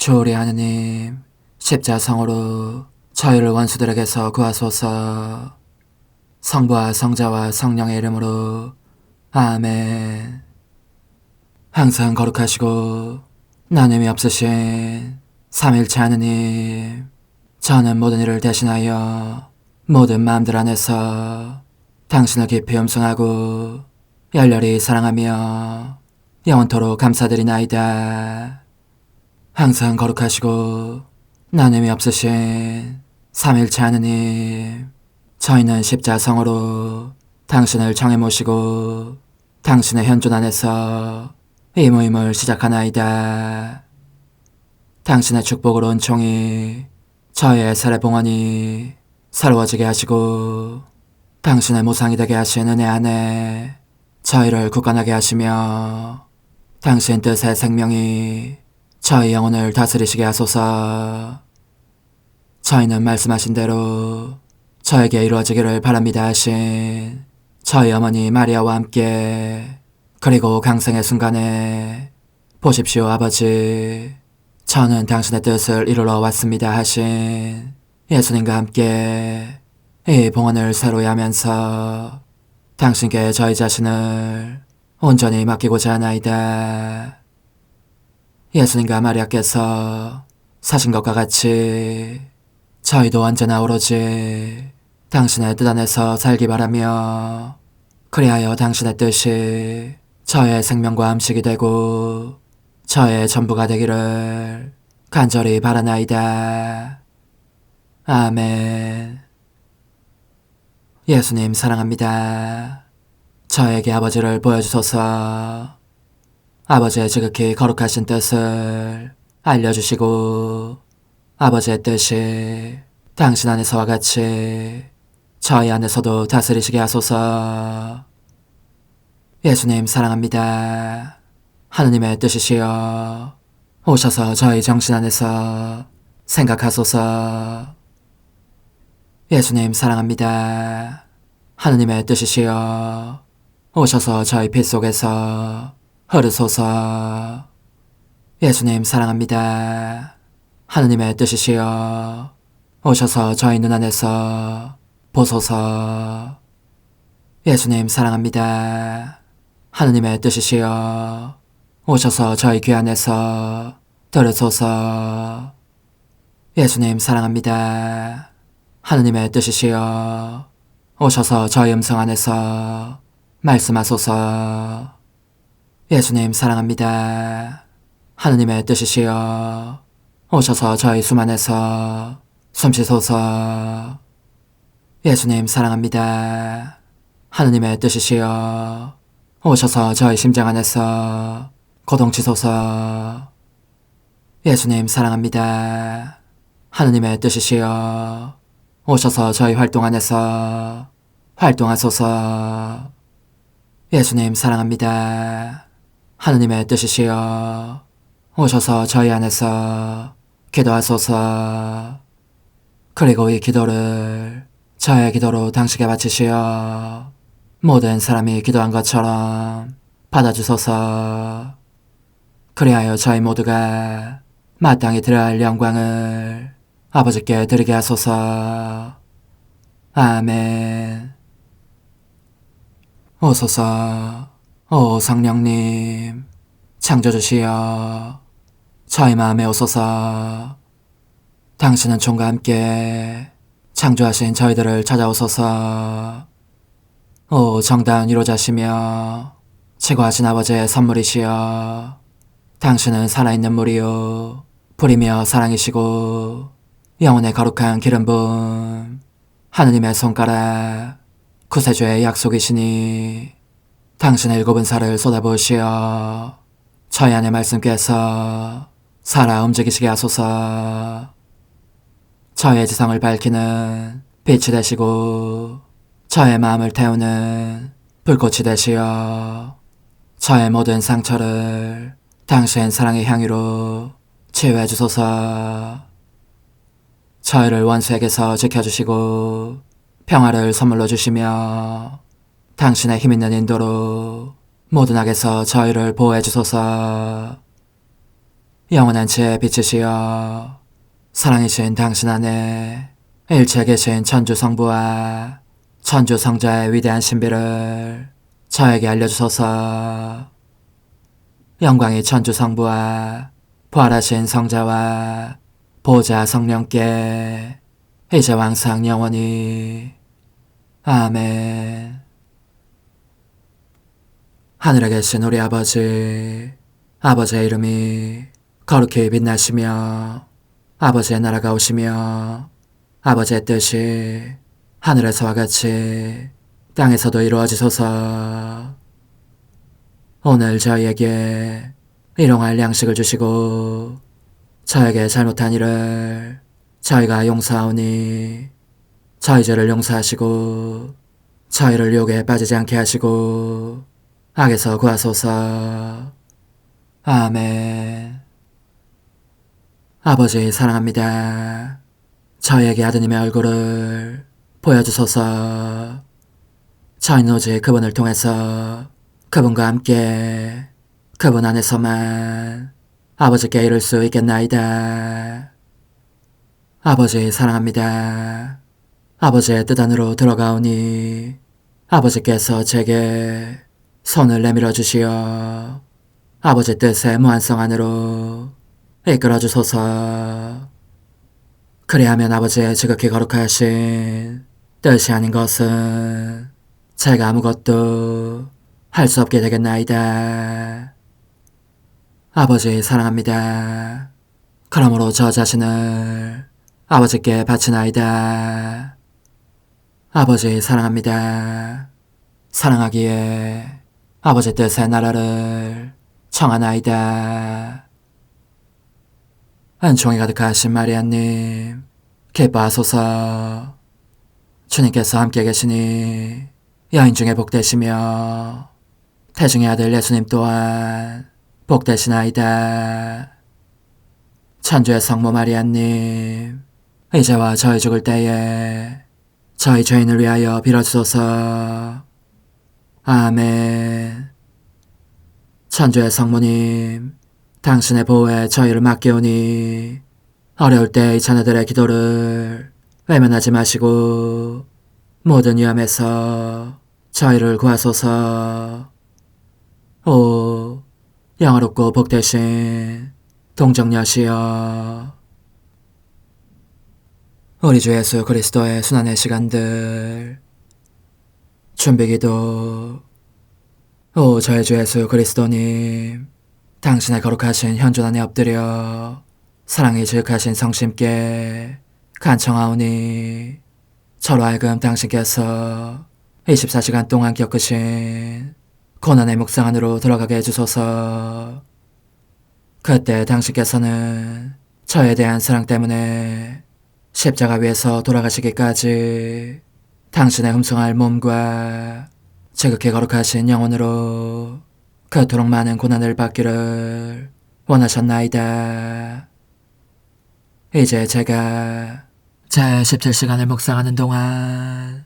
주오리 하느님, 십자성으로 저희를 원수들에게서 구하소서. 성부와 성자와 성령의 이름으로 아멘. 항상 거룩하시고 나눔이 없으신 삼일체 하느님, 저는 모든 일을 대신하여 모든 마음들 안에서 당신을 깊이 음성하고 열렬히 사랑하며 영원토록 감사드리나이다. 항상 거룩하시고 나눔이 없으신 삼일체 하느님, 저희는 십자성으로 당신을 정해 모시고 당신의 현존 안에서 이 모임을 시작하나이다. 당신의 축복으로 은총이 저희의 세례봉헌이 새로워지게 하시고 당신의 모상이 되게 하신 은혜 안에 저희를 굳건하게 하시며 당신 뜻의 생명이 저희 영혼을 다스리시게 하소서. 저희는 말씀하신 대로 저에게 이루어지기를 바랍니다 하신 저희 어머니 마리아와 함께, 그리고 강생의 순간에 보십시오 아버지, 저는 당신의 뜻을 이루러 왔습니다 하신 예수님과 함께 이 봉헌을 새로이 하면서 당신께 저희 자신을 온전히 맡기고자 하나이다. 예수님과 마리아께서 사신 것과 같이 저희도 언제나 오로지 당신의 뜻 안에서 살기 바라며, 그리하여 당신의 뜻이 저의 생명과 음식이 되고 저의 전부가 되기를 간절히 바라나이다. 아멘. 예수님 사랑합니다. 저에게 아버지를 보여주소서. 아버지의 지극히 거룩하신 뜻을 알려주시고 아버지의 뜻이 당신 안에서와 같이 저희 안에서도 다스리시게 하소서. 예수님 사랑합니다. 하느님의 뜻이시여 오셔서 저희 정신 안에서 생각하소서. 예수님 사랑합니다. 하느님의 뜻이시여 오셔서 저희 피 속에서 흐르소서. 예수님 사랑합니다. 하느님의 뜻이시여 오셔서 저희 눈 안에서 보소서. 예수님 사랑합니다. 하느님의 뜻이시여 오셔서 저희 귀 안에서 들으소서. 예수님 사랑합니다. 하느님의 뜻이시여 오셔서 저희 음성 안에서 말씀하소서. 예수님 사랑합니다. 하느님의 뜻이시여 오셔서 저희 숨 안에서 숨쉬소서. 예수님 사랑합니다. 하느님의 뜻이시여 오셔서 저희 심장 안에서 고동치소서. 예수님 사랑합니다. 하느님의 뜻이시여 오셔서 저희 활동 안에서 활동하소서. 예수님 사랑합니다. 하느님의 뜻이시여 오셔서 저희 안에서 기도하소서. 그리고 이 기도를 저의 기도로 당신께 바치시어 모든 사람이 기도한 것처럼 받아주소서. 그리하여 저희 모두가 마땅히 드려야 할 영광을 아버지께 드리게 하소서. 아멘. 오소서. 오 성령님 창조주시여 저희 마음에 오소서. 당신은 총과 함께 창조하신 저희들을 찾아오소서. 오 정다운 위로자시며 최고하신 아버지의 선물이시여 당신은 살아있는 물이요 불이며 사랑이시고 영혼의 거룩한 기름 부음 하느님의 손가락 구세주의 약속이시니 당신의 일곱은 살을 쏟아부으시어 저희 안의 말씀께서 살아 움직이시게 하소서. 저의 지성을 밝히는 빛이 되시고 저의 마음을 태우는 불꽃이 되시어 저의 모든 상처를 당신 사랑의 향유로 치유해 주소서. 저희를 원수에게서 지켜주시고 평화를 선물로 주시며 당신의 힘있는 인도로 모든 악에서 저희를 보호해 주소서. 영원한 제 빛이시여 사랑이신 당신 안에 일체 계신 천주 성부와 천주 성자의 위대한 신비를 저에게 알려주소서. 영광이 천주 성부와 부활하신 성자와 보좌 성령께 이제와 항상 영원히 아멘. 하늘에 계신 우리 아버지, 아버지의 이름이 거룩히 빛나시며 아버지의 나라가 오시며 아버지의 뜻이 하늘에서와 같이 땅에서도 이루어지소서. 오늘 저희에게 일용할 양식을 주시고 저에게 잘못한 일을 저희가 용서하오니 저희 죄를 용서하시고 저희를 유혹에 빠지지 않게 하시고 악에서 구하소서. 아멘. 아버지 사랑합니다. 저희에게 아드님의 얼굴을 보여주소서. 저희는 오직 그분을 통해서 그분과 함께 그분 안에서만 아버지께 이룰 수 있겠나이다. 아버지 사랑합니다. 아버지의 뜻 안으로 들어가오니 아버지께서 제게 손을 내밀어 주시어 아버지 뜻의 무한성 안으로 이끌어 주소서. 그리하면 아버지의 지극히 거룩하신 뜻이 아닌 것은 제가 아무것도 할 수 없게 되겠나이다. 아버지 사랑합니다. 그러므로 저 자신을 아버지께 바치나이다. 아버지 사랑합니다. 사랑하기에 아버지 뜻의 나라를 청하나이다. 은총이 가득하신 마리아님, 기뻐하소서. 주님께서 함께 계시니 여인 중에 복되시며 태중의 아들 예수님 또한 복되시나이다. 천주의 성모 마리아님, 이제와 저희 죽을 때에 저희 죄인을 위하여 빌어주소서. 아멘. 천주의 성모님, 당신의 보호에 저희를 맡기오니 어려울 때 이 자녀들의 기도를 외면하지 마시고 모든 위험에서 저희를 구하소서. 오, 영화롭고 복되신 동정녀시여, 우리 주 예수 그리스도의 순환의 시간들 준비기도. 오 저희 주 예수 그리스도님, 당신의 거룩하신 현존 안에 엎드려 사랑이 지극하신 성심께 간청하오니 저로 하여금 당신께서 24시간 동안 겪으신 고난의 묵상 안으로 들어가게 해주소서. 그때 당신께서는 저에 대한 사랑 때문에 십자가 위에서 돌아가시기까지 당신의 흠숭할 몸과 지극히 거룩하신 영혼으로 그토록 많은 고난을 받기를 원하셨나이다. 이제 제가 제 17시간을 묵상하는 동안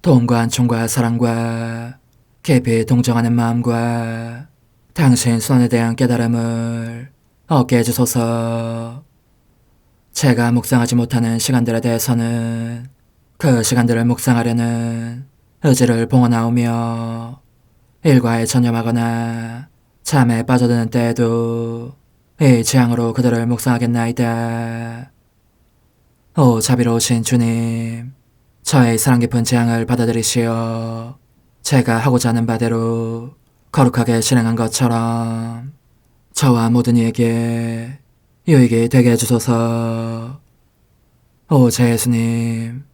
도움과 안총과 사랑과 깊이 동정하는 마음과 당신 순환에 대한 깨달음을 얻게 해주소서. 제가 묵상하지 못하는 시간들에 대해서는 그 시간들을 묵상하려는 의지를 봉헌하오며 일과에 전념하거나 잠에 빠져드는 때에도 이 재앙으로 그들을 묵상하겠나이다. 오 자비로우신 주님, 저의 사랑 깊은 재앙을 받아들이시어 제가 하고자 하는 바대로 거룩하게 실행한 것처럼 저와 모든 이에게 유익이 되게 해주소서. 오 제 예수님,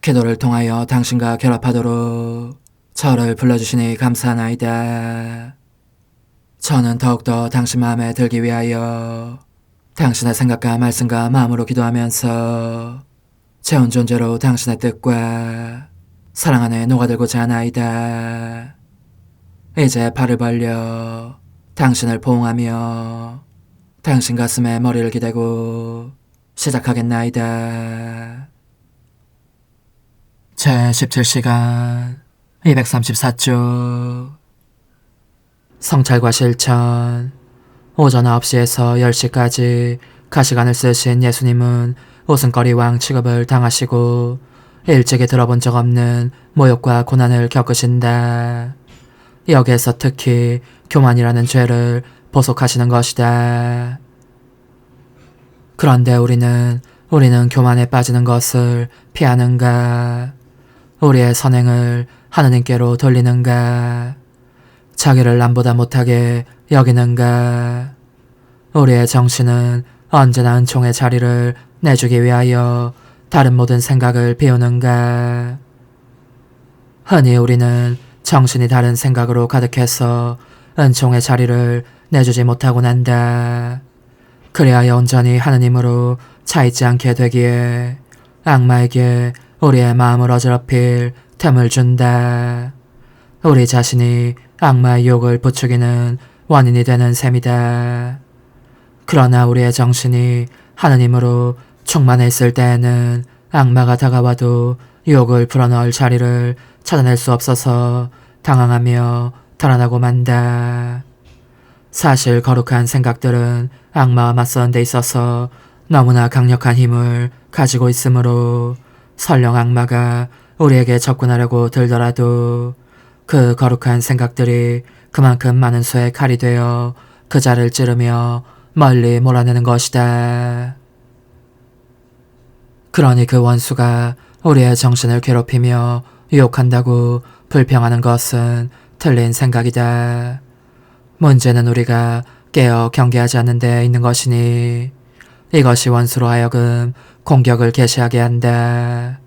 기도를 통하여 당신과 결합하도록 저를 불러주시니 감사하나이다. 저는 더욱더 당신 마음에 들기 위하여 당신의 생각과 말씀과 마음으로 기도하면서 제 온 존재로 당신의 뜻과 사랑 안에 녹아들고자 하나이다. 이제 발을 벌려 당신을 포옹하며 당신 가슴에 머리를 기대고 시작하겠나이다. 제 17시간 234주 성찰과 실천. 오전 9시에서 10시까지 가시관을 쓰신 예수님은 웃음거리 왕 취급을 당하시고 일찍이 들어본 적 없는 모욕과 고난을 겪으신다. 여기에서 특히 교만이라는 죄를 보속하시는 것이다. 그런데 우리는 교만에 빠지는 것을 피하는가? 우리의 선행을 하느님께로 돌리는가? 자기를 남보다 못하게 여기는가? 우리의 정신은 언제나 은총의 자리를 내주기 위하여 다른 모든 생각을 비우는가? 흔히 우리는 정신이 다른 생각으로 가득해서 은총의 자리를 내주지 못하고 난다. 그리하여 온전히 하느님으로 차있지 않게 되기에 악마에게 우리의 마음을 어지럽힐 틈을 준다. 우리 자신이 악마의 유혹을 부추기는 원인이 되는 셈이다. 그러나 우리의 정신이 하느님으로 충만해 있을 때에는 악마가 다가와도 유혹을 풀어넣을 자리를 찾아낼 수 없어서 당황하며 달아나고 만다. 사실 거룩한 생각들은 악마와 맞서는 데 있어서 너무나 강력한 힘을 가지고 있으므로 설령 악마가 우리에게 접근하려고 들더라도 그 거룩한 생각들이 그만큼 많은 수의 칼이 되어 그 자를 찌르며 멀리 몰아내는 것이다. 그러니 그 원수가 우리의 정신을 괴롭히며 유혹한다고 불평하는 것은 틀린 생각이다. 문제는 우리가 깨어 경계하지 않는 데 있는 것이니 이것이 원수로 하여금 공격을 개시하게 한다.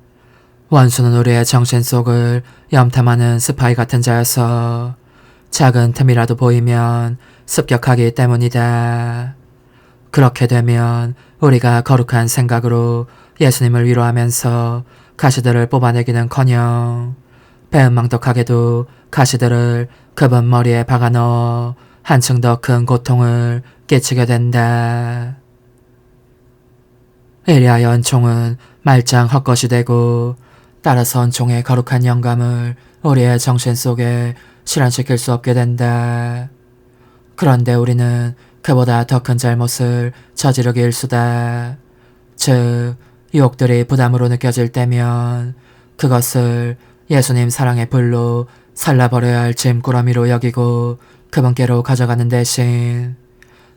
원수는 우리의 정신 속을 염탐하는 스파이 같은 자여서 작은 틈이라도 보이면 습격하기 때문이다. 그렇게 되면 우리가 거룩한 생각으로 예수님을 위로하면서 가시들을 뽑아내기는커녕 배은망덕하게도 가시들을 그분 머리에 박아넣어 한층 더 큰 고통을 끼치게 된다. 이리하여 은총은 말짱 헛것이 되고 따라서 은총의 거룩한 영감을 우리의 정신 속에 실현시킬 수 없게 된다. 그런데 우리는 그보다 더 큰 잘못을 저지르기 일수다. 즉 유혹들이 부담으로 느껴질 때면 그것을 예수님 사랑의 불로 살라버려야 할 짐꾸러미로 여기고 그분께로 가져가는 대신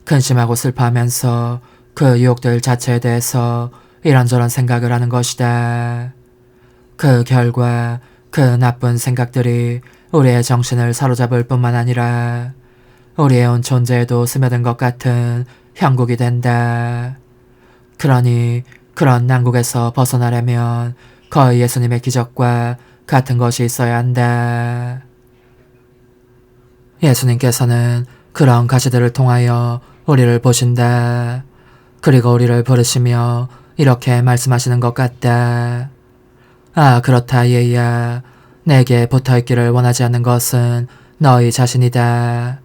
근심하고 슬퍼하면서 그 유혹들 자체에 대해서 이런저런 생각을 하는 것이다. 그 결과 그 나쁜 생각들이 우리의 정신을 사로잡을 뿐만 아니라 우리의 온 존재에도 스며든 것 같은 형국이 된다. 그러니 그런 난국에서 벗어나려면 거의 예수님의 기적과 같은 것이 있어야 한다. 예수님께서는 그런 가시들을 통하여 우리를 보신다. 그리고 우리를 부르시며 이렇게 말씀하시는 것 같다. 아, 그렇다 얘야. 내게 붙어있기를 원하지 않는 것은 너희 자신이다.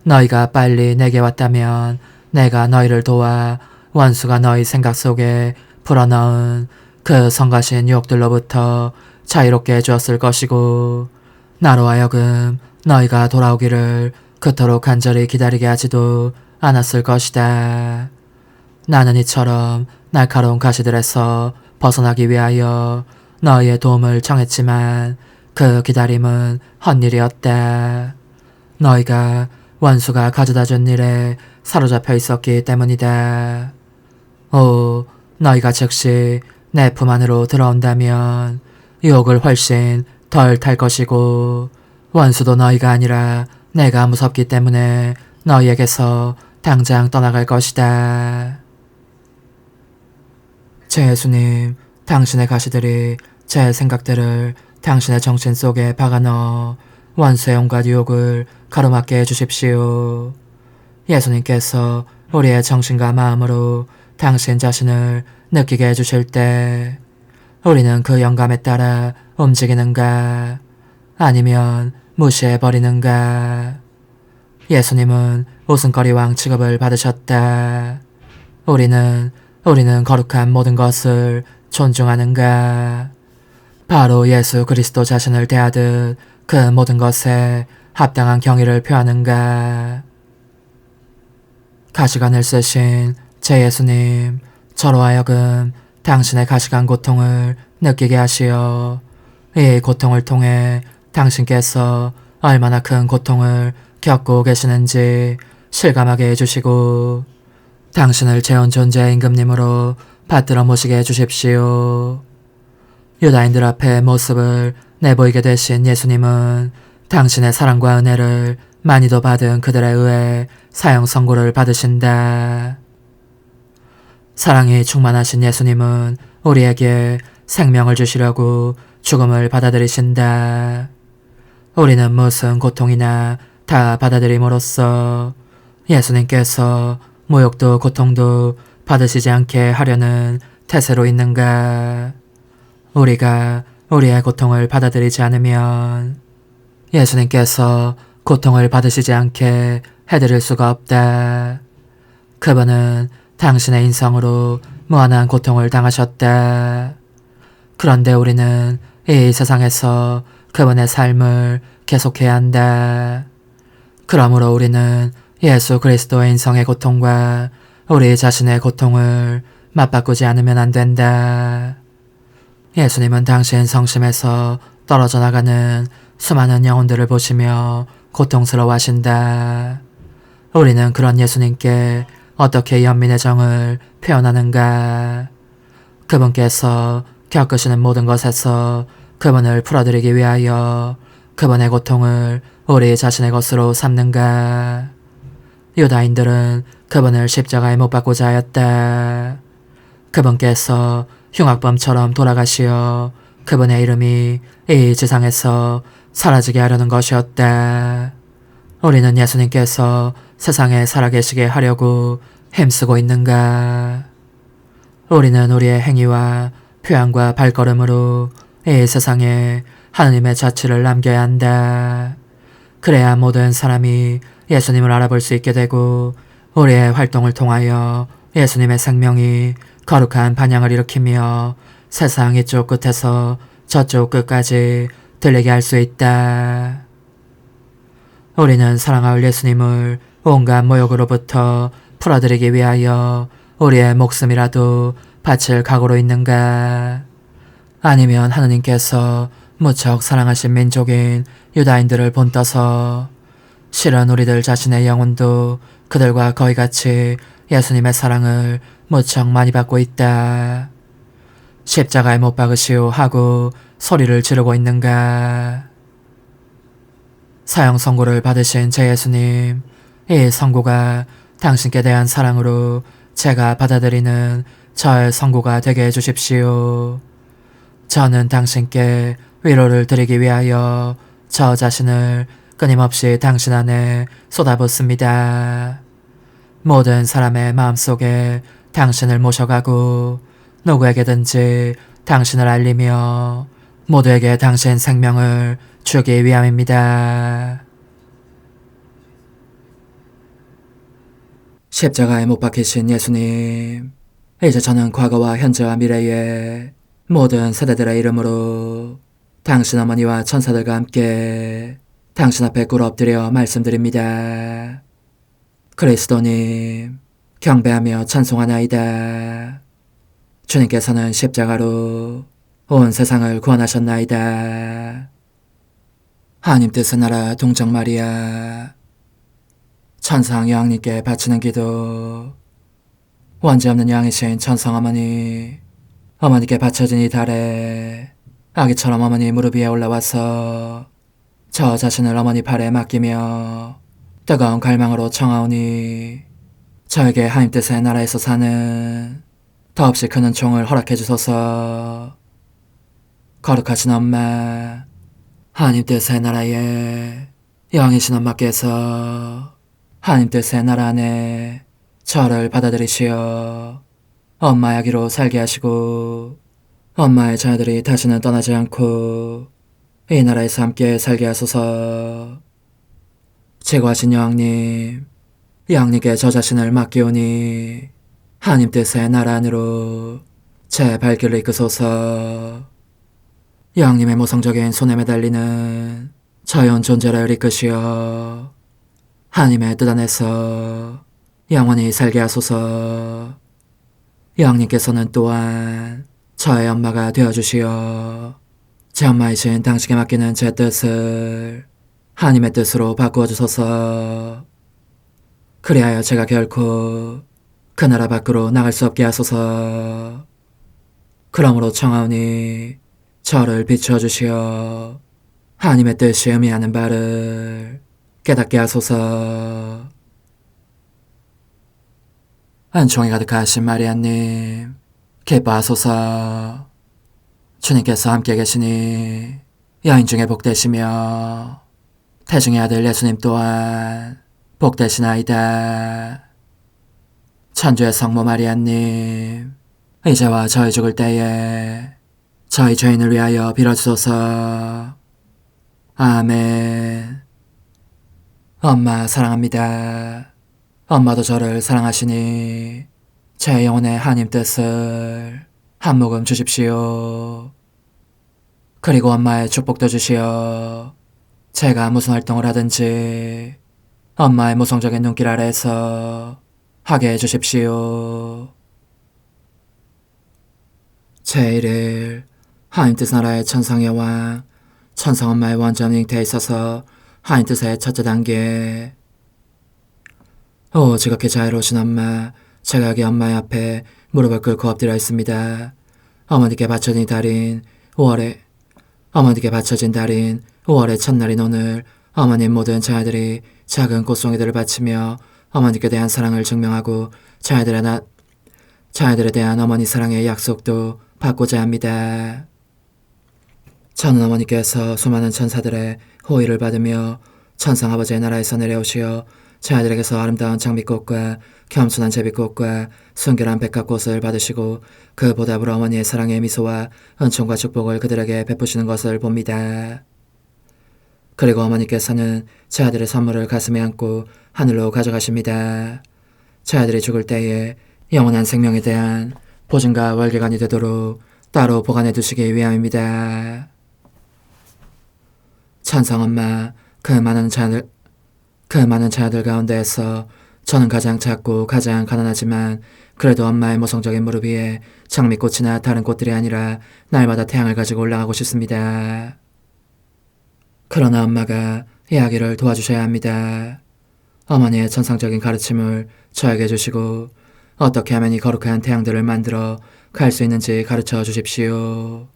너희가 빨리 내게 왔다면 내가 너희를 도와 원수가 너희 생각 속에 불어넣은 그 성가신 유혹들로부터 자유롭게 해주었을 것이고 나로 하여금 너희가 돌아오기를 그토록 간절히 기다리게 하지도 않았을 것이다. 나는 이처럼 날카로운 가시들에서 벗어나기 위하여 너희의 도움을 청했지만 그 기다림은 헛일이었다. 너희가 원수가 가져다준 일에 사로잡혀 있었기 때문이다. 오, 너희가 즉시 내 품 안으로 들어온다면 유혹을 훨씬 덜 탈 것이고 원수도 너희가 아니라 내가 무섭기 때문에 너희에게서 당장 떠나갈 것이다. 제 예수님, 당신의 가시들이 제 생각들을 당신의 정신 속에 박아넣어 원수의 온갖 유혹을 가로막게 해주십시오. 예수님께서 우리의 정신과 마음으로 당신 자신을 느끼게 해주실 때 우리는 그 영감에 따라 움직이는가 아니면 무시해버리는가. 예수님은 웃음거리 왕 취급을 받으셨다. 우리는 거룩한 모든 것을 존중하는가. 바로 예수 그리스도 자신을 대하듯 그 모든 것에 합당한 경의를 표하는가. 가시관을 쓰신 제 예수님, 저로 하여금 당신의 가시관 고통을 느끼게 하시어 이 고통을 통해 당신께서 얼마나 큰 고통을 겪고 계시는지 실감하게 해주시고 당신을 재혼 존재의 임금님으로 받들어 모시게 해주십시오. 유다인들 앞에 모습을 내보이게 되신 예수님은 당신의 사랑과 은혜를 많이도 받은 그들에 의해 사형 선고를 받으신다. 사랑이 충만하신 예수님은 우리에게 생명을 주시려고 죽음을 받아들이신다. 우리는 무슨 고통이나 다 받아들임으로써 예수님께서 모욕도 고통도 받으시지 않게 하려는 태세로 있는가? 우리가 우리의 고통을 받아들이지 않으면 예수님께서 고통을 받으시지 않게 해드릴 수가 없다. 그분은 당신의 인성으로 무한한 고통을 당하셨다. 그런데 우리는 이 세상에서 그분의 삶을 계속해야 한다. 그러므로 우리는 예수 그리스도의 인성의 고통과 우리 자신의 고통을 맞바꾸지 않으면 안 된다. 예수님은 당신 성심에서 떨어져 나가는 수많은 영혼들을 보시며 고통스러워하신다. 우리는 그런 예수님께 어떻게 연민의 정을 표현하는가? 그분께서 겪으시는 모든 것에서 그분을 풀어드리기 위하여 그분의 고통을 우리 자신의 것으로 삼는가? 유다인들은 그분을 십자가에 못 박고자 하였다. 그분께서 흉악범처럼 돌아가시어 그분의 이름이 이 지상에서 사라지게 하려는 것이었다. 우리는 예수님께서 세상에 살아계시게 하려고 힘쓰고 있는가? 우리는 우리의 행위와 표현과 발걸음으로 이 세상에 하느님의 자취를 남겨야 한다. 그래야 모든 사람이 예수님을 알아볼 수 있게 되고 우리의 활동을 통하여 예수님의 생명이 거룩한 반향을 일으키며 세상 이쪽 끝에서 저쪽 끝까지 들리게 할 수 있다. 우리는 사랑할 예수님을 온갖 모욕으로부터 풀어드리기 위하여 우리의 목숨이라도 바칠 각오로 있는가? 아니면 하느님께서 무척 사랑하신 민족인 유다인들을 본떠서 실은 우리들 자신의 영혼도 그들과 거의 같이 예수님의 사랑을 무척 많이 받고 있다. 십자가에 못 박으시오 하고 소리를 지르고 있는가? 사형 선고를 받으신 제 예수님, 이 선고가 당신께 대한 사랑으로 제가 받아들이는 저의 선고가 되게 해주십시오. 저는 당신께 위로를 드리기 위하여 저 자신을 끊임없이 당신 안에 쏟아붓습니다. 모든 사람의 마음속에 당신을 모셔가고 누구에게든지 당신을 알리며 모두에게 당신 생명을 주기 위함입니다. 십자가에 못 박히신 예수님, 이제 저는 과거와 현재와 미래의 모든 세대들의 이름으로 당신 어머니와 천사들과 함께 당신 앞에 꿇어 엎드려 말씀드립니다. 그리스도님, 경배하며 찬송하나이다. 주님께서는 십자가로 온 세상을 구원하셨나이다. 하나님 뜻의 나라 동정 마리아, 천상 여왕님께 바치는 기도. 원죄 없는 여왕이신 천상 어머니, 어머니께 바쳐진 이 달에 아기처럼 어머니 무릎 위에 올라와서 저 자신을 어머니 팔에 맡기며 뜨거운 갈망으로 청하오니 저에게 하나님 뜻의 나라에서 사는 더없이 큰 은총을 허락해 주소서. 거룩하신 엄마, 하나님 뜻의 나라에 여왕이신 엄마께서 하나님 뜻의 나라 안에 저를 받아들이시어 엄마의 아기로 살게 하시고 엄마의 자녀들이 다시는 떠나지 않고 이 나라에서 함께 살게 하소서. 제거하신 여왕님, 여왕님께 저 자신을 맡기오니 하나님 뜻의 나라 안으로 제 발길을 이끄소서. 여왕님의 모성적인 손에 매달리는 자연 존재를 이끄시어 하나님의 뜻 안에서 영원히 살게 하소서. 여왕님께서는 또한 저의 엄마가 되어주시어 제 엄마이신 당신께 맡기는 제 뜻을 하나님의 뜻으로 바꾸어 주소서. 그리하여 제가 결코 그 나라 밖으로 나갈 수 없게 하소서. 그러므로 청하오니 저를 비추어 주시어 하나님의 뜻이 의미하는 바를 깨닫게 하소서. 은총이 가득하신 마리아님, 기뻐하소서. 주님께서 함께 계시니 여인 중에 복되시며 태중의 아들 예수님 또한 복되시나이다. 천주의 성모 마리아님, 이제와 저희 죽을 때에 저희 죄인을 위하여 빌어주소서. 아멘. 엄마 사랑합니다. 엄마도 저를 사랑하시니 제 영혼의 하나님 뜻을 한 모금 주십시오. 그리고 엄마의 축복도 주시어 제가 무슨 활동을 하든지 엄마의 모성적인 눈길 아래에서 하게 해주십시오. 제1일 하나님 뜻 나라의 천상의 왕, 천상 엄마의 원점 잉태에 있어서 하나님 뜻의 첫째 단계. 오 지극히 자애로우신 엄마, 제가 여기 엄마의 앞에 무릎을 꿇고 엎드려 있습니다. 어머니께 바쳐진 달인 5월의 첫날인 오늘 어머님 모든 자녀들이 작은 꽃송이들을 바치며 어머니께 대한 사랑을 증명하고 자녀들에 대한 어머니 사랑의 약속도 받고자 합니다. 저는 어머니께서 수많은 천사들의 호의를 받으며 천상 아버지의 나라에서 내려오시어 자녀들에게서 아름다운 장미꽃과 겸손한 제비꽃과 순결한 백합꽃을 받으시고 그 보답으로 어머니의 사랑의 미소와 은총과 축복을 그들에게 베푸시는 것을 봅니다. 그리고 어머니께서는 제 아들의 선물을 가슴에 안고 하늘로 가져가십니다. 제 아들이 죽을 때에 영원한 생명에 대한 보증과 월계관이 되도록 따로 보관해 두시기 위함입니다. 천상엄마, 그 많은 자녀들 가운데에서 저는 가장 작고 가장 가난하지만 그래도 엄마의 모성적인 무릎 위에 장미꽃이나 다른 꽃들이 아니라 날마다 태양을 가지고 올라가고 싶습니다. 그러나 엄마가 이야기를 도와주셔야 합니다. 어머니의 천상적인 가르침을 저에게 주시고 어떻게 하면 이 거룩한 태양들을 만들어 갈 수 있는지 가르쳐 주십시오.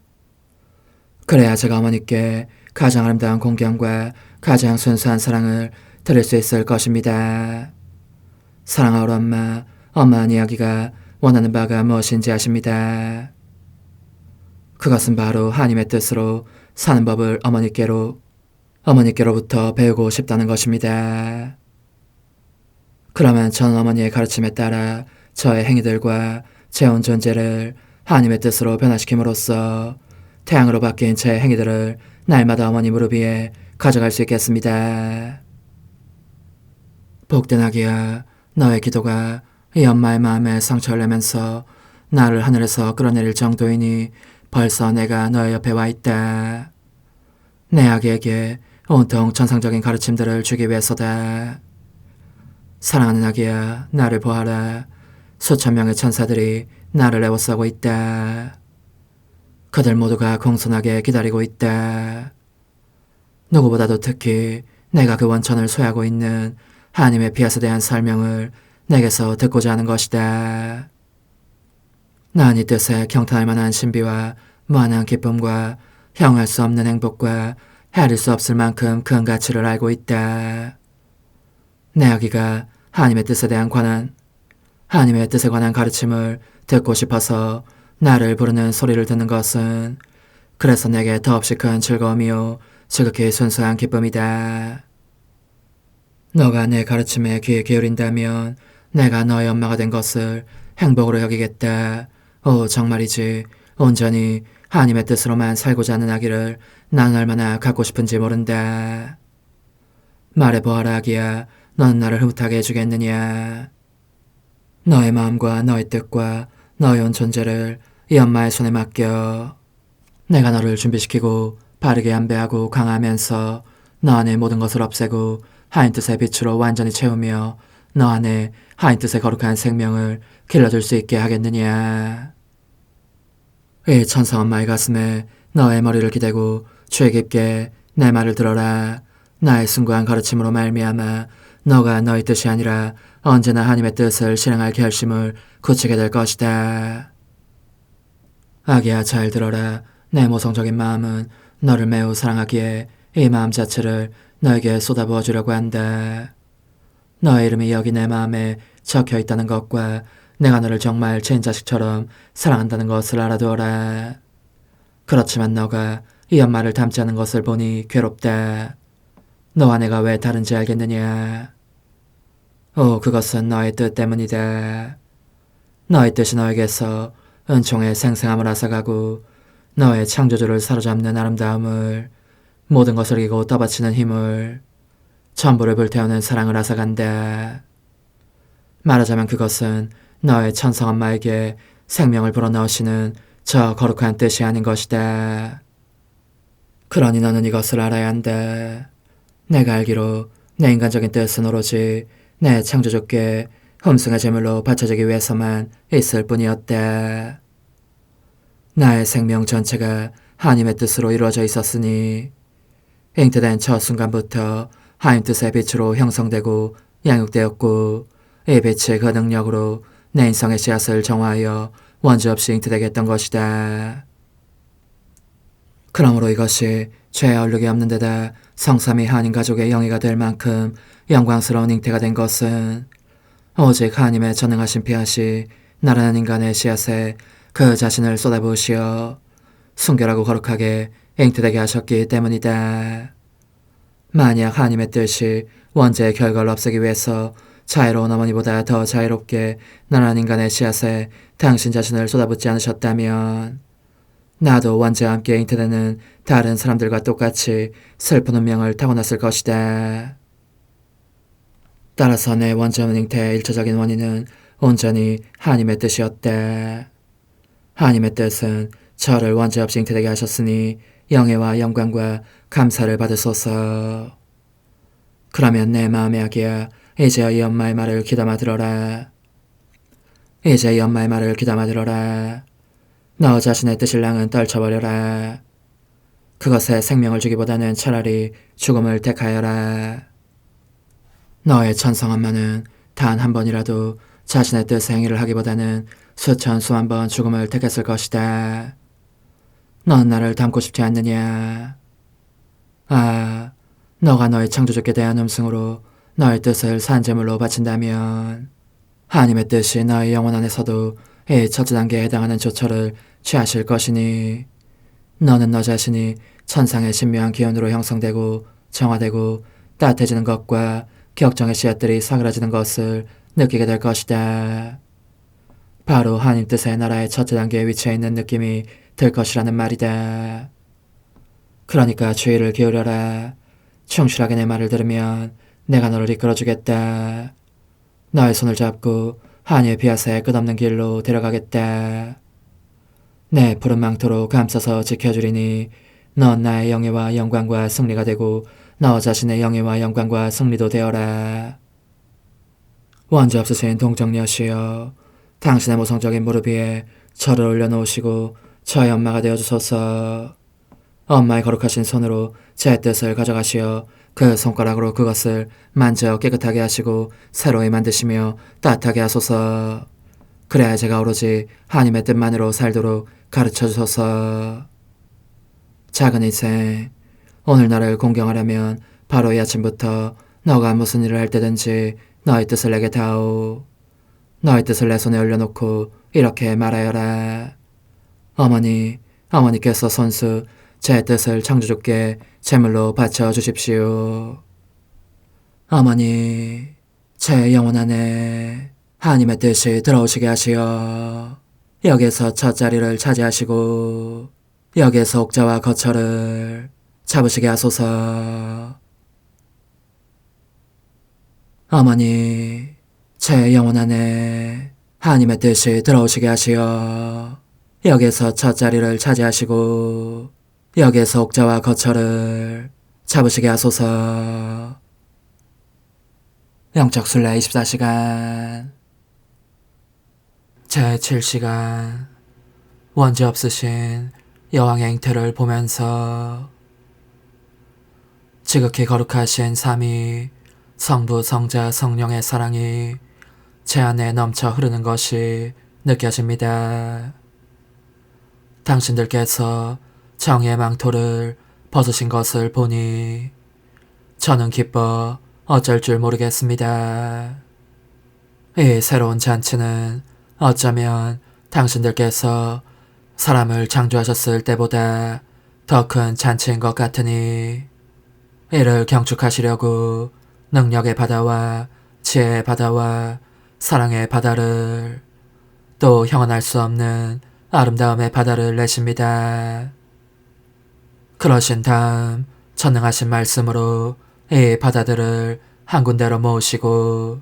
그래야 제가 어머니께 가장 아름다운 공경과 가장 순수한 사랑을 드릴 수 있을 것입니다. 사랑하오라 엄마, 엄마한 이야기가 원하는 바가 무엇인지 아십니다. 그것은 바로 하나님의 뜻으로 사는 법을 어머니께로부터 배우고 싶다는 것입니다. 그러면 저는 어머니의 가르침에 따라 저의 행위들과 제 온 존재를 하나님의 뜻으로 변화시킴으로써 태양으로 바뀐 제 행위들을 날마다 어머니 무릎 위에 가져갈 수 있겠습니다. 복된 아기야, 너의 기도가 이 엄마의 마음에 상처를 내면서 나를 하늘에서 끌어내릴 정도이니 벌써 내가 너의 옆에 와 있다. 내 아기에게 온통 천상적인 가르침들을 주기 위해서다. 사랑하는 아기야, 나를 보아라. 수천 명의 천사들이 나를 애워싸고 있다. 그들 모두가 공손하게 기다리고 있다. 누구보다도 특히 내가 그 원천을 소유하고 있는 하나님의 피앗에 대한 설명을 내게서 듣고자 하는 것이다. 난 이 뜻에 경탄할 만한 신비와 무한한 기쁨과 형할 수 없는 행복과 헤아릴 수 없을 만큼 큰 가치를 알고 있다. 내 아기가 하나님의 뜻에 관한 가르침을 듣고 싶어서 나를 부르는 소리를 듣는 것은 그래서 내게 더없이 큰 즐거움이요 지극히 순수한 기쁨이다. 너가 내 가르침에 귀에 기울인다면 내가 너의 엄마가 된 것을 행복으로 여기겠다. 오 정말이지. 온전히 하나님의 뜻으로만 살고자 하는 아기를 나는 얼마나 갖고 싶은지 모른다. 말해보아라 아기야. 너는 나를 흐뭇하게 해주겠느냐. 너의 마음과 너의 뜻과 너의 온 존재를 이 엄마의 손에 맡겨. 내가 너를 준비시키고 바르게 안배하고 강화하면서 너 안의 모든 것을 없애고 하나님 뜻의 빛으로 완전히 채우며 너 안에 하나님 뜻의 거룩한 생명을 길러줄 수 있게 하겠느냐. 이 천성엄마의 가슴에 너의 머리를 기대고 주의 깊게 내 말을 들어라. 나의 숭고한 가르침으로 말미암아 너가 너의 뜻이 아니라 언제나 하나님의 뜻을 실행할 결심을 굳히게 될 것이다. 아기야, 잘 들어라. 내 모성적인 마음은 너를 매우 사랑하기에 이 마음 자체를 너에게 쏟아부어 주려고 한다. 너의 이름이 여기 내 마음에 적혀 있다는 것과 내가 너를 정말 친자식처럼 사랑한다는 것을 알아두어라. 그렇지만 너가 이 엄마를 닮지 않은 것을 보니 괴롭다. 너와 내가 왜 다른지 알겠느냐? 그것은 너의 뜻 때문이다. 너의 뜻이 너에게서 은총의 생생함을 앗아가고 너의 창조주를 사로잡는 아름다움을, 모든 것을 이기고 떠받치는 힘을, 전부를 불태우는 사랑을 앗아간다. 말하자면 그것은 너의 천성엄마에게 생명을 불어넣으시는 저 거룩한 뜻이 아닌 것이다. 그러니 너는 이것을 알아야 한다. 내가 알기로 내 인간적인 뜻은 오로지 내 창조주께 흠숭의 제물로 바쳐지기 위해서만 있을 뿐이었다. 나의 생명 전체가 하나님의 뜻으로 이루어져 있었으니 잉태된 첫 순간부터 하나님 뜻의 빛으로 형성되고 양육되었고, 이 빛이 그 능력으로 내 인성의 씨앗을 정화하여 원죄 없이 잉태되게 했던 것이다. 그러므로 이것이 죄의 얼룩이 없는 데다 성삼위 하나님 가족의 영예가 될 만큼 영광스러운 잉태가 된 것은 오직 하나님의 전능하신 피앗이 나라는 인간의 씨앗에 그 자신을 쏟아부으시어 순결하고 거룩하게 잉태되게 하셨기 때문이다. 만약 하나님의 뜻이 원죄의 결과를 없애기 위해서 자유로운 어머니보다 더 자유롭게 나라는 인간의 씨앗에 당신 자신을 쏟아붓지 않으셨다면 나도 원죄와 함께 잉태되는 다른 사람들과 똑같이 슬픈 운명을 타고났을 것이다. 따라서 내 원죄 없는 잉태의 일차적인 원인은 온전히 하나님의 뜻이었다. 하나님의 뜻은 저를 원죄 없이 잉태되게 하셨으니 영예와 영광과 감사를 받으소서. 그러면 내 마음의 아기야, 이제 이 엄마의 말을 귀담아 들어라. 이제 이 엄마의 말을 귀담아 들어라. 너 자신의 뜻일랑은 떨쳐버려라. 그것에 생명을 주기보다는 차라리 죽음을 택하여라. 너의 천성엄마는 단 한 번이라도 자신의 뜻 행위를 하기보다는 수천 수만 번 죽음을 택했을 것이다. 넌 나를 닮고 싶지 않느냐? 너가 너의 창조주께 대한 음성으로 너의 뜻을 산제물로 바친다면 하나님의 뜻이 너의 영혼 안에서도 이 첫째 단계에 해당하는 조처를 취하실 것이니, 너는 너 자신이 천상의 신묘한 기운으로 형성되고 정화되고 따뜻해지는 것과 격정의 씨앗들이 사그라지는 것을 느끼게 될 것이다. 바로 하나님 뜻의 나라의 첫째 단계에 위치해 있는 느낌이 들 것이라는 말이다. 그러니까 주의를 기울여라. 충실하게 내 말을 들으면 내가 너를 이끌어주겠다. 너의 손을 잡고 하나님의 비아사의 끝없는 길로 데려가겠다. 내 푸른 망토로 감싸서 지켜주리니 넌 나의 영예와 영광과 승리가 되고 너 자신의 영예와 영광과 승리도 되어라. 원죄 없으신 동정녀시여, 당신의 모성적인 무릎 위에 저를 올려놓으시고 저의 엄마가 되어주소서. 엄마의 거룩하신 손으로 제 뜻을 가져가시어 그 손가락으로 그것을 만져 깨끗하게 하시고 새로이 만드시며 따뜻하게 하소서. 그래야 제가 오로지 하나님의 뜻만으로 살도록 가르쳐주소서. 작은 인생, 오늘 나를 공경하려면 바로 이 아침부터 너가 무슨 일을 할 때든지 너의 뜻을 내게 다오. 너의 뜻을 내 손에 올려놓고 이렇게 말하여라. 어머니께서 손수 제 뜻을 창조주께 제물로 바쳐 주십시오. 어머니, 제 영혼 안에 하나님의 뜻이 들어오시게 하시어 여기에서 첫 자리를 차지하시고 여기에서 옥자와 거처를 잡으시게 하소서. 어머니, 제 영혼 안에 하나님의 뜻이 들어오시게 하시어 여기에서 첫 자리를 차지하시고 여기에서 옥자와 거처를 잡으시게 하소서. 영적 순례 24시간 제7시간 원죄 없으신 여왕의 잉태를 보면서 지극히 거룩하신 삼위 성부 성자 성령의 사랑이 제 안에 넘쳐 흐르는 것이 느껴집니다. 당신들께서 정의의 망토를 벗으신 것을 보니 저는 기뻐 어쩔 줄 모르겠습니다. 이 새로운 잔치는 어쩌면 당신들께서 사람을 창조하셨을 때보다 더 큰 잔치인 것 같으니 이를 경축하시려고 능력의 바다와 지혜의 바다와 사랑의 바다를 또 형언할 수 없는 아름다움의 바다를 내십니다. 그러신 다음 전능하신 말씀으로 이 바다들을 한 군데로 모으시고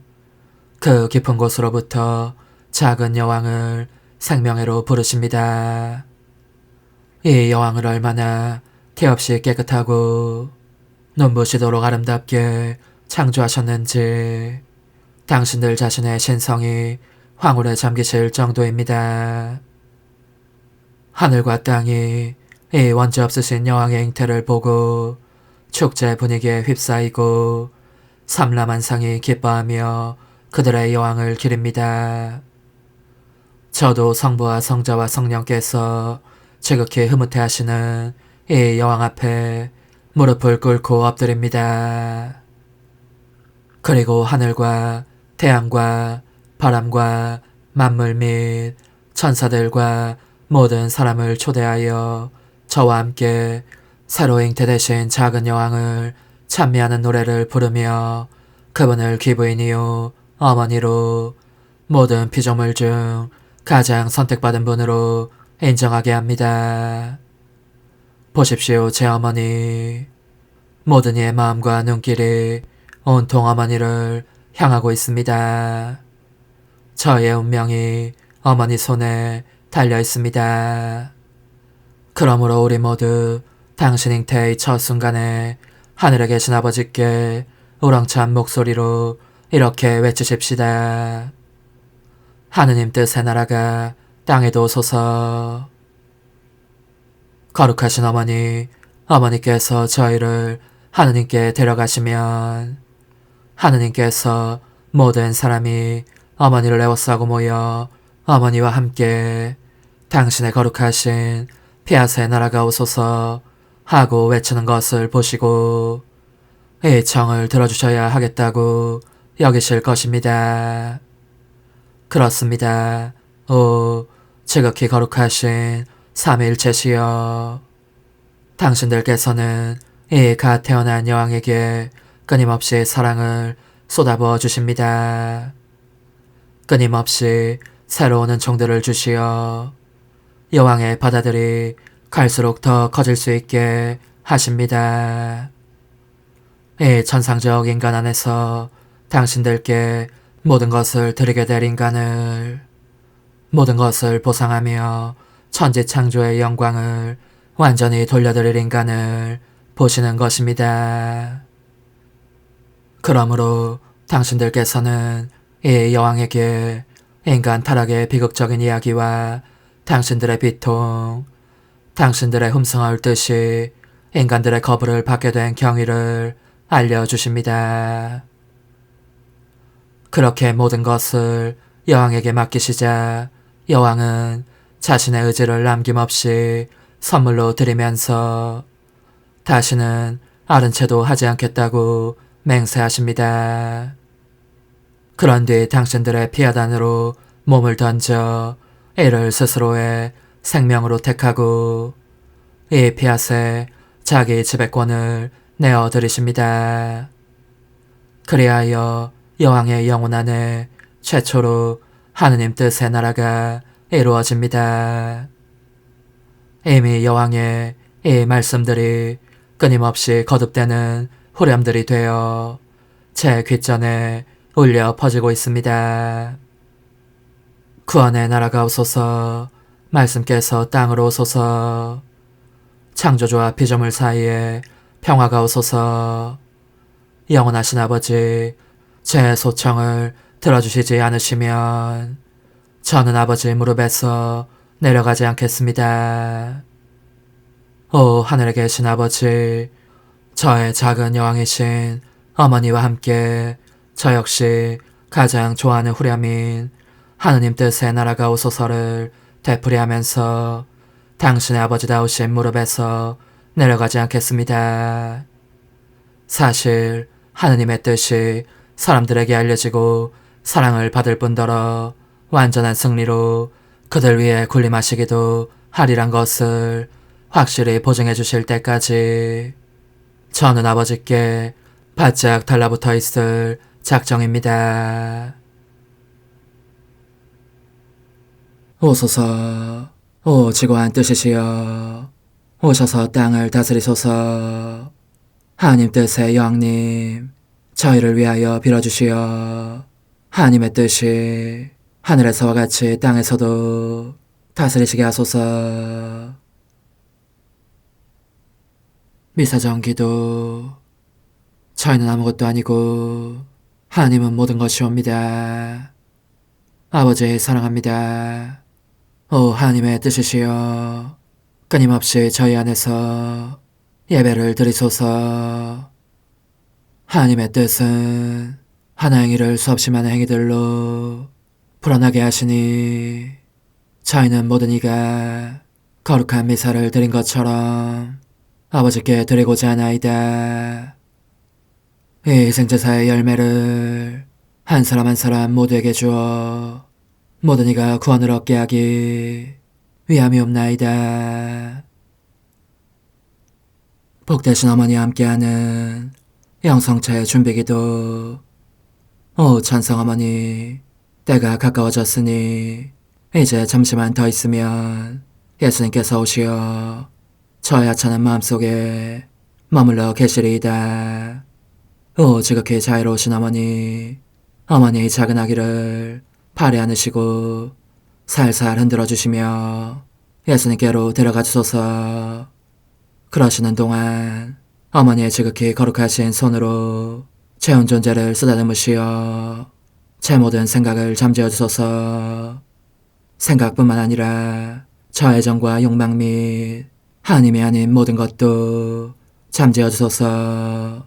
그 깊은 곳으로부터 작은 여왕을 생명회로 부르십니다. 이 여왕을 얼마나 개없이 깨끗하고 눈부시도록 아름답게 창조하셨는지 당신들 자신의 신성이 황홀에 잠기실 정도입니다. 하늘과 땅이 이 원죄 없으신 여왕의 잉태를 보고 축제 분위기에 휩싸이고 삼라만상이 기뻐하며 그들의 여왕을 기립니다. 저도 성부와 성자와 성령께서 지극히 흐뭇해하시는 이 여왕 앞에 무릎을 꿇고 엎드립니다. 그리고 하늘과 태양과 바람과 만물 및 천사들과 모든 사람을 초대하여 저와 함께 새로 잉태되신 작은 여왕을 찬미하는 노래를 부르며 그분을 기부인이요 어머니로 모든 피조물 중 가장 선택받은 분으로 인정하게 합니다. 보십시오, 제 어머니. 모든 이의 마음과 눈길이 온통 어머니를 향하고 있습니다. 저의 운명이 어머니 손에 달려 있습니다. 그러므로 우리 모두 당신 잉태의 첫 순간에 하늘에 계신 아버지께 우렁찬 목소리로 이렇게 외치십시다. 하느님 뜻의 나라가 땅에도 오소서. 거룩하신 어머니, 어머니께서 저희를 하느님께 데려가시면 하느님께서 모든 사람이 어머니를 애워싸고 모여 어머니와 함께 당신의 거룩하신 피아스의 나라가 오소서 하고 외치는 것을 보시고 이 청을 들어주셔야 하겠다고 여기실 것입니다. 그렇습니다. 오, 지극히 거룩하신 삼위일체시여. 당신들께서는 이 갓 태어난 여왕에게 끊임없이 사랑을 쏟아부어 주십니다. 끊임없이 새로운 은총들을 주시어 여왕의 바다들이 갈수록 더 커질 수 있게 하십니다. 이 천상적 인간 안에서 당신들께 모든 것을 드리게 될 인간을 모든 것을 보상하며 천지창조의 영광을 완전히 돌려드릴 인간을 보시는 것입니다. 그러므로 당신들께서는 이 여왕에게 인간 타락의 비극적인 이야기와 당신들의 비통, 당신들의 흠성을 얽듯이 인간들의 거부를 받게 된 경위를 알려주십니다. 그렇게 모든 것을 여왕에게 맡기시자 여왕은 자신의 의지를 남김없이 선물로 드리면서 다시는 아른 채도 하지 않겠다고 맹세하십니다. 그런 뒤 당신들의 피하단으로 몸을 던져 이를 스스로의 생명으로 택하고 이 피앗에 자기 지배권을 내어드리십니다. 그리하여 여왕의 영혼 안에 최초로 하느님 뜻의 나라가 이루어집니다. 이미 여왕의 이 말씀들이 끊임없이 거듭되는 후렴들이 되어 제 귓전에 울려 퍼지고 있습니다. 구원의 나라가 오소서. 말씀께서 땅으로 오소서. 창조주와 피조물 사이에 평화가 오소서. 영원하신 아버지, 제 소청을 들어주시지 않으시면 저는 아버지 무릎에서 내려가지 않겠습니다. 오 하늘에 계신 아버지, 저의 작은 여왕이신 어머니와 함께 저 역시 가장 좋아하는 후렴인 하느님 뜻의 나라가 오소서를 되풀이하면서 당신의 아버지다우신 무릎에서 내려가지 않겠습니다. 사실 하느님의 뜻이 사람들에게 알려지고 사랑을 받을 뿐더러 완전한 승리로 그들 위해 군림하시기도 하리란 것을 확실히 보증해 주실 때까지 저는 아버지께 바짝 달라붙어 있을 작정입니다. 오소서, 오 지고한 뜻이시여, 오셔서 땅을 다스리소서. 하나님 뜻의 여왕님, 저희를 위하여 빌어주시어 하나님의 뜻이 하늘에서와 같이 땅에서도 다스리시게 하소서. 미사정 기도. 저희는 아무것도 아니고 하나님은 모든 것이옵니다. 아버지 사랑합니다. 오 하나님의 뜻이시여, 끊임없이 저희 안에서 예배를 드리소서. 하나님의 뜻은 하나 행위를 수없이 많은 행위들로 불어나게 하시니 저희는 모든 이가 거룩한 미사를 드린 것처럼 아버지께 드리고자 하나이다. 이 희생제사의 열매를 한 사람 한 사람 모두에게 주어 모든 이가 구원을 얻게 하기 위함이옵나이다. 복되신 어머니와 함께하는 영성차의 준비기도. 오 찬성 어머니, 때가 가까워졌으니 이제 잠시만 더 있으면 예수님께서 오시어 저의 하찮은 마음속에 머물러 계시리이다. 오 지극히 자유로우신 어머니, 어머니의 작은 아기를 팔에 안으시고 살살 흔들어 주시며 예수님께로 데려가 주소서. 그러시는 동안 어머니의 지극히 거룩하신 손으로 제 온 존재를 쓰다듬으시어 제 모든 생각을 잠재워 주소서. 생각뿐만 아니라 저 애정과 욕망 및 하나님이 아닌 모든 것도 잠재워 주소서.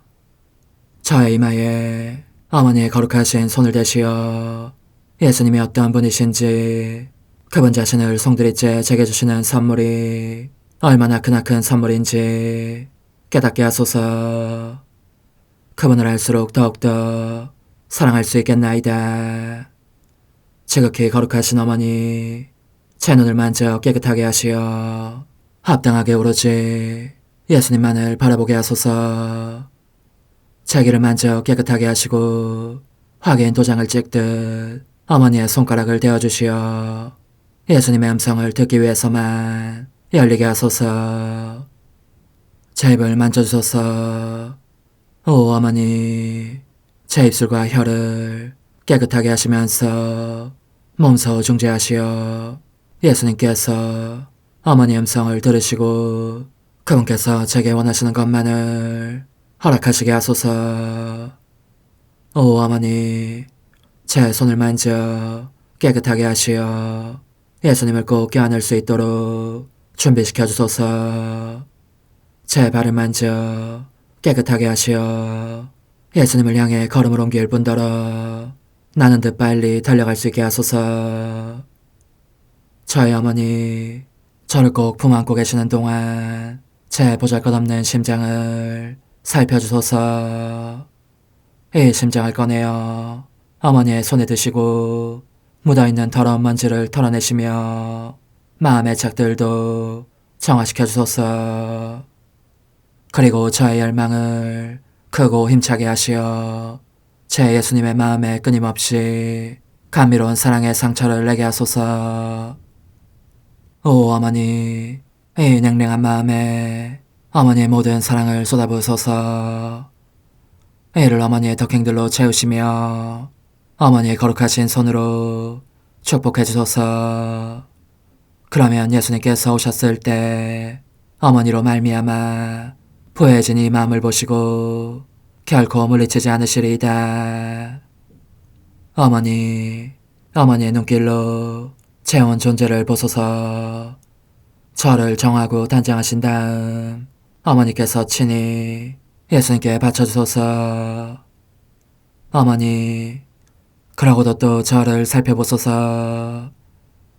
저의 이마에 어머니의 거룩하신 손을 대시어 예수님이 어떠한 분이신지, 그분 자신을 송두리째 제게 주시는 선물이 얼마나 크나큰 선물인지 깨닫게 하소서. 그분을 알수록 더욱더 사랑할 수 있겠나이다. 지극히 거룩하신 어머니, 제 눈을 만져 깨끗하게 하시어 합당하게 오로지 예수님만을 바라보게 하소서. 제 귀를 만져 깨끗하게 하시고 확인 도장을 찍듯 어머니의 손가락을 대어주시어 예수님의 음성을 듣기 위해서만 열리게 하소서. 제 입을 만져주소서. 오 어머니, 제 입술과 혀를 깨끗하게 하시면서 몸소 중재하시어 예수님께서 어머니의 음성을 들으시고 그분께서 제게 원하시는 것만을 허락하시게 하소서. 오 어머니, 제 손을 만져 깨끗하게 하시어 예수님을 꼭 껴안을 수 있도록 준비시켜 주소서. 제 발을 만져 깨끗하게 하시어 예수님을 향해 걸음을 옮길 뿐더러 나는 듯 빨리 달려갈 수 있게 하소서. 저의 어머니, 저를 꼭 품안고 계시는 동안 제 보잘것없는 심장을 살펴주소서. 이 심장을 꺼내어 어머니의 손에 드시고 묻어있는 더러운 먼지를 털어내시며 마음의 착들도 정화시켜 주소서. 그리고 저의 열망을 크고 힘차게 하시어 제 예수님의 마음에 끊임없이 감미로운 사랑의 상처를 내게 하소서. 오 어머니, 이 냉랭한 마음에 어머니의 모든 사랑을 쏟아부으소서. 이를 어머니의 덕행들로 채우시며 어머니의 거룩하신 손으로 축복해 주소서. 그러면 예수님께서 오셨을 때 어머니로 말미암아 부해진 이 마음을 보시고 결코 물리치지 않으시리이다. 어머니, 어머니의 눈길로 제 온 존재를 보소서. 저를 정하고 단장하신 다음 어머니께서 친히 예수님께 바쳐주소서. 어머니, 그러고도 또 저를 살펴보소서.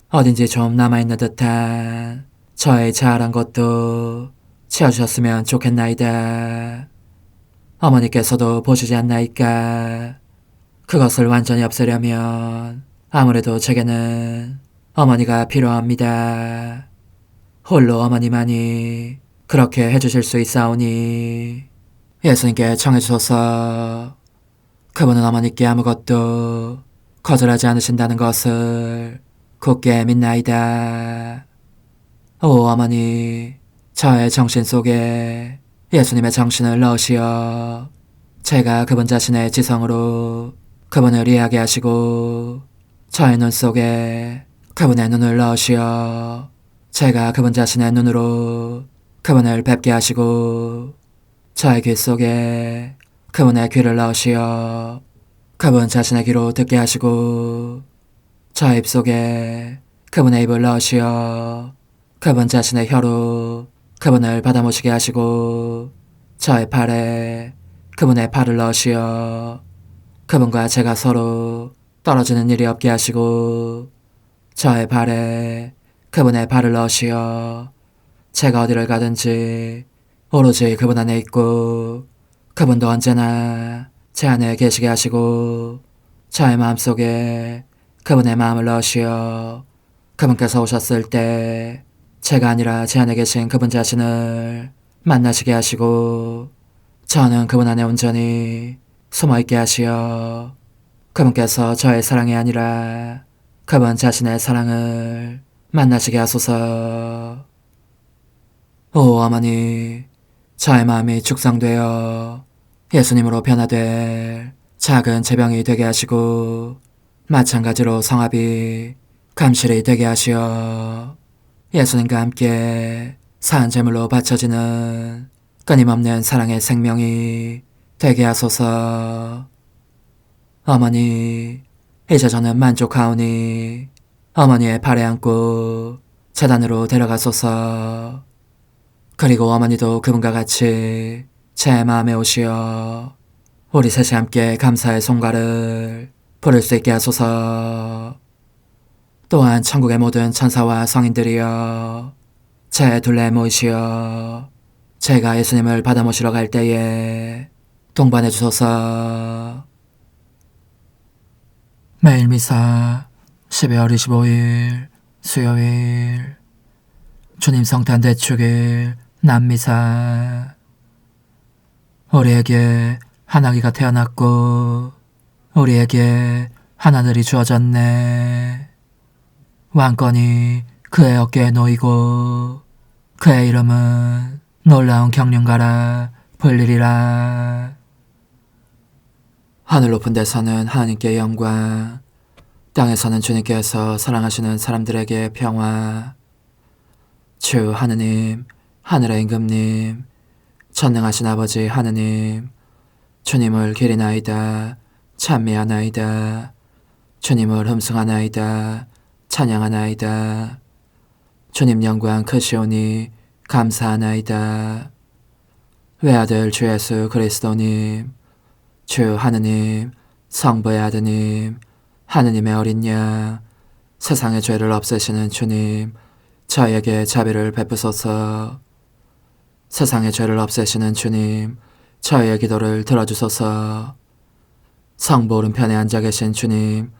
어딘지 좀 남아있는 듯한 저의 자아란 것도 채워주셨으면 좋겠나이다. 어머니께서도 보시지 않나이까? 그것을 완전히 없애려면 아무래도 제게는 어머니가 필요합니다. 홀로 어머니만이 그렇게 해주실 수 있사오니 예수님께 청해주소서. 그분은 어머니께 아무것도 거절하지 않으신다는 것을 굳게 믿나이다. 오 어머니, 저의 정신 속에 예수님의 정신을 넣으시어 제가 그분 자신의 지성으로 그분을 이해하게 하시고 저의 눈 속에 그분의 눈을 넣으시어 제가 그분 자신의 눈으로 그분을 뵙게 하시고 저의 귀 속에 그분의 귀를 넣으시어 그분 자신의 귀로 듣게 하시고 저의 입 속에 그분의 입을 넣으시어 그분 자신의 혀로 그분을 받아모시게 하시고 저의 팔에 그분의 팔을 넣으시어 그분과 제가 서로 떨어지는 일이 없게 하시고 저의 발에 그분의 발을 넣으시어 제가 어디를 가든지 오로지 그분 안에 있고 그분도 언제나 제 안에 계시게 하시고 저의 마음속에 그분의 마음을 넣으시어 그분께서 오셨을 때 제가 아니라 제 안에 계신 그분 자신을 만나시게 하시고 저는 그분 안에 온전히 숨어있게 하시어 그분께서 저의 사랑이 아니라 그분 자신의 사랑을 만나시게 하소서. 오 어머니, 저의 마음이 축성되어 예수님으로 변화될 작은 제병이 되게 하시고 마찬가지로 성합이 감실이 되게 하시어 예수님과 함께 산 제물로 바쳐지는 끊임없는 사랑의 생명이 되게 하소서. 어머니, 이제 저는 만족하오니 어머니의 발에 안고 제단으로 데려가소서. 그리고 어머니도 그분과 같이 제 마음에 오시어 우리 셋이 함께 감사의 송가를 부를 수 있게 하소서. 또한 천국의 모든 천사와 성인들이여 제 둘레에 모이시어 제가 예수님을 받아 모시러 갈 때에 동반해 주소서. 매일 미사 12월 25일 수요일 주님 성탄 대축일 남미사. 우리에게 한 아기가 태어났고 우리에게 한 아들이 주어졌네. 왕권이 그의 어깨에 놓이고 그의 이름은 놀라운 경륜가라 불리리라. 하늘 높은 데서는 하나님께 영광, 땅에서는 주님께서 사랑하시는 사람들에게 평화. 주 하느님, 하늘의 임금님, 전능하신 아버지 하느님, 주님을 기리나이다, 찬미하나이다, 주님을 흠숭하나이다, 찬양하나이다. 주님 영광 크시오니 감사하나이다. 외아들 주 예수 그리스도님, 주 하느님, 성부의 아드님, 하느님의 어린 양, 세상의 죄를 없애시는 주님, 저에게 자비를 베푸소서. 세상의 죄를 없애시는 주님, 저의 기도를 들어주소서. 성부 오른편에 앉아 계신 주님,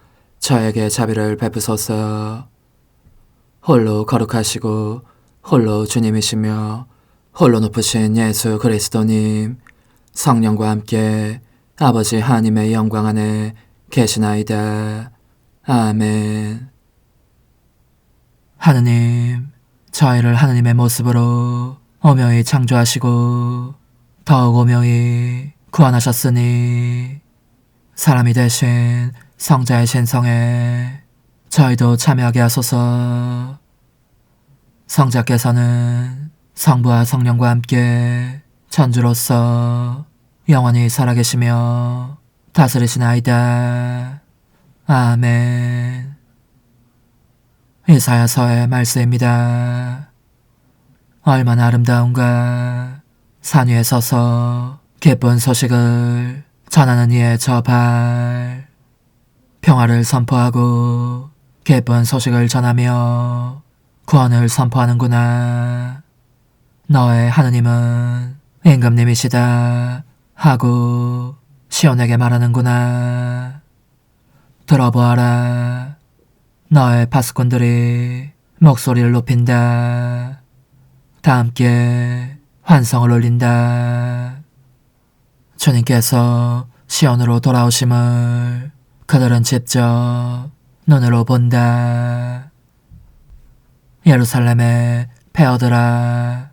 저에게 자비를 베푸소서. 홀로 거룩하시고 홀로 주님이시며 홀로 높으신 예수 그리스도님, 성령과 함께 아버지 하나님의 영광 안에 계시나이다. 아멘. 하느님, 저희를 하느님의 모습으로 오묘히 창조하시고 더욱 오묘히 구원하셨으니 사람이 되신 성자의 신성에 저희도 참여하게 하소서. 성자께서는 성부와 성령과 함께 천주로서 영원히 살아계시며 다스리시나이다. 아멘. 이사야서의 말씀입니다. 얼마나 아름다운가. 산 위에 서서 기쁜 소식을 전하는 이의 저 발. 평화를 선포하고 기쁜 소식을 전하며 구원을 선포하는구나. 너의 하느님은 임금님이시다 하고 시온에게 말하는구나. 들어보아라. 너의 파수꾼들이 목소리를 높인다. 다 함께 환성을 올린다. 주님께서 시온으로 돌아오심을 그들은 직접 눈으로 본다. 예루살렘의 폐허들아,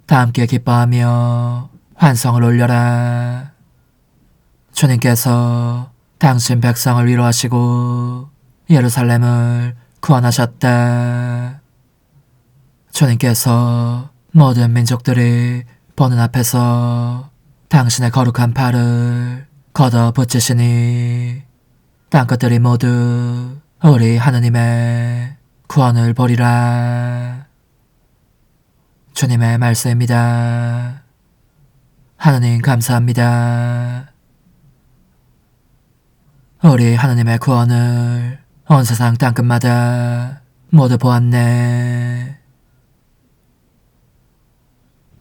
다 함께 기뻐하며 환성을 올려라. 주님께서 당신 백성을 위로하시고 예루살렘을 구원하셨다. 주님께서 모든 민족들이 보는 앞에서 당신의 거룩한 팔을 걷어 붙이시니 땅끝들이 모두 우리 하느님의 구원을 보리라. 주님의 말씀입니다. 하느님 감사합니다. 우리 하느님의 구원을 온 세상 땅끝마다 모두 보았네.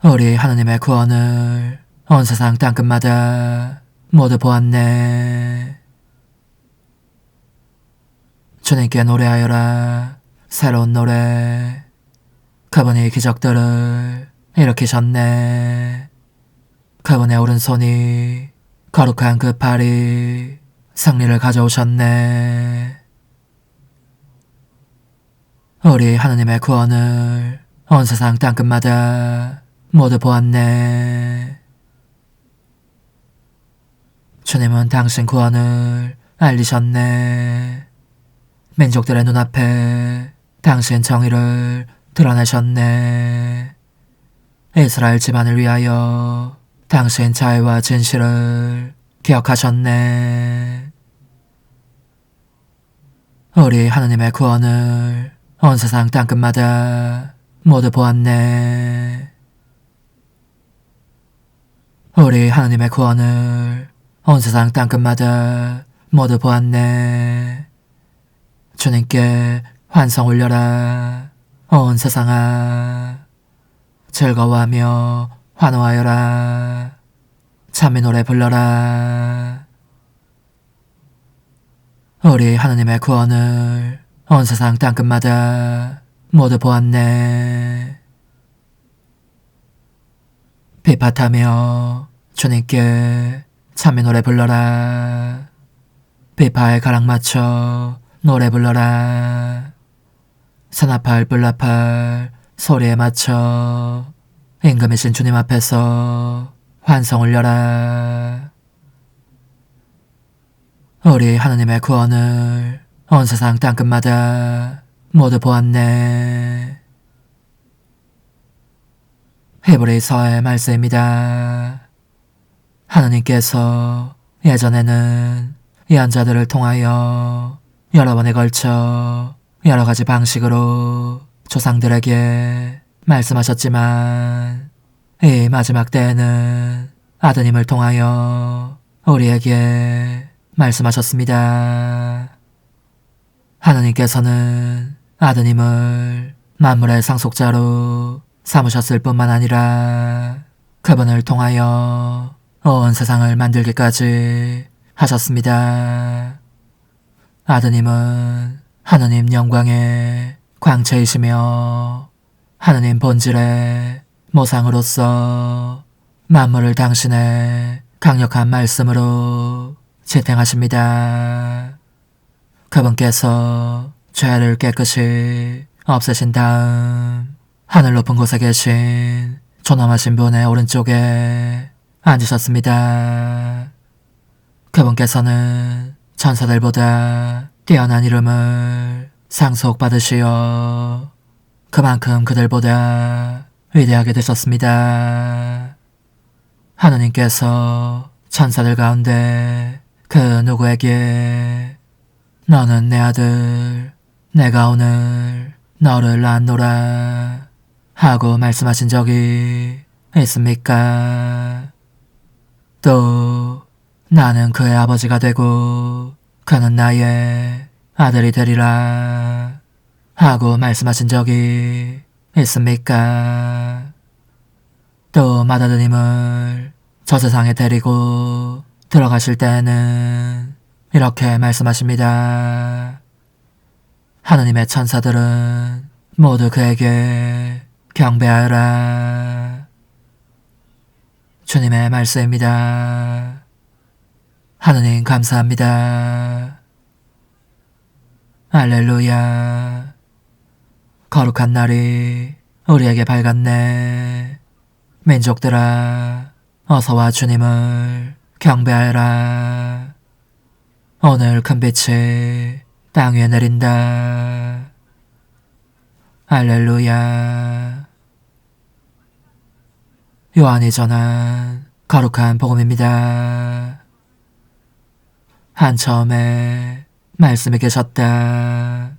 우리 하느님의 구원을 온 세상 땅끝마다 모두 보았네. 주님께 노래하여라. 새로운 노래. 그분이 기적들을 일으키셨네. 그분의 오른손이 거룩한 그 팔이 승리를 가져오셨네. 우리 하느님의 구원을 온 세상 땅끝마다 모두 보았네. 주님은 당신 구원을 알리셨네. 민족들의 눈앞에 당신 정의를 드러내셨네. 이스라엘 집안을 위하여 당신 자애와 진실을 기억하셨네. 우리 하느님의 구원을 온 세상 땅끝마다 모두 보았네. 우리 하느님의 구원을 온 세상 땅끝마다 모두 보았네. 주님께 환성 올려라. 온 세상아, 즐거워하며 환호하여라. 찬미 노래 불러라. 우리 하느님의 구원을 온 세상 땅끝마다 모두 보았네. 비파타며 주님께 찬미 노래 불러라. 비파에 가락 맞춰 노래 불러라. 산나팔 뿔나팔 소리에 맞춰 임금이신 주님 앞에서 환성 올려라. 우리 하느님의 구원을 온 세상 땅끝마다 모두 보았네. 히브리서의 말씀입니다. 하느님께서 예전에는 예언자들을 통하여 여러 번에 걸쳐 여러 가지 방식으로 조상들에게 말씀하셨지만 이 마지막 때에는 아드님을 통하여 우리에게 말씀하셨습니다. 하느님께서는 아드님을 만물의 상속자로 삼으셨을 뿐만 아니라 그분을 통하여 온 세상을 만들기까지 하셨습니다. 아드님은 하느님 영광의 광채이시며 하느님 본질의 모상으로서 만물을 당신의 강력한 말씀으로 지탱하십니다. 그분께서 죄를 깨끗이 없애신 다음 하늘 높은 곳에 계신 존엄하신 분의 오른쪽에 앉으셨습니다. 그분께서는 천사들보다 뛰어난 이름을 상속받으시어 그만큼 그들보다 위대하게 되셨습니다. 하느님께서 천사들 가운데 그 누구에게 너는 내 아들, 내가 오늘 너를 낳노라 하고 말씀하신 적이 있습니까? 또 나는 그의 아버지가 되고 그는 나의 아들이 되리라 하고 말씀하신 적이 있습니까? 또 맏아드님을 저 세상에 데리고 들어가실 때에는 이렇게 말씀하십니다. 하느님의 천사들은 모두 그에게 경배하여라. 주님의 말씀입니다. 하느님 감사합니다. 할렐루야. 거룩한 날이 우리에게 밝았네. 민족들아, 어서와 주님을 경배하여라. 오늘 큰 빛이 땅 위에 내린다. 할렐루야. 요한이 전한 거룩한 복음입니다. 한처음에 말씀이 계셨다.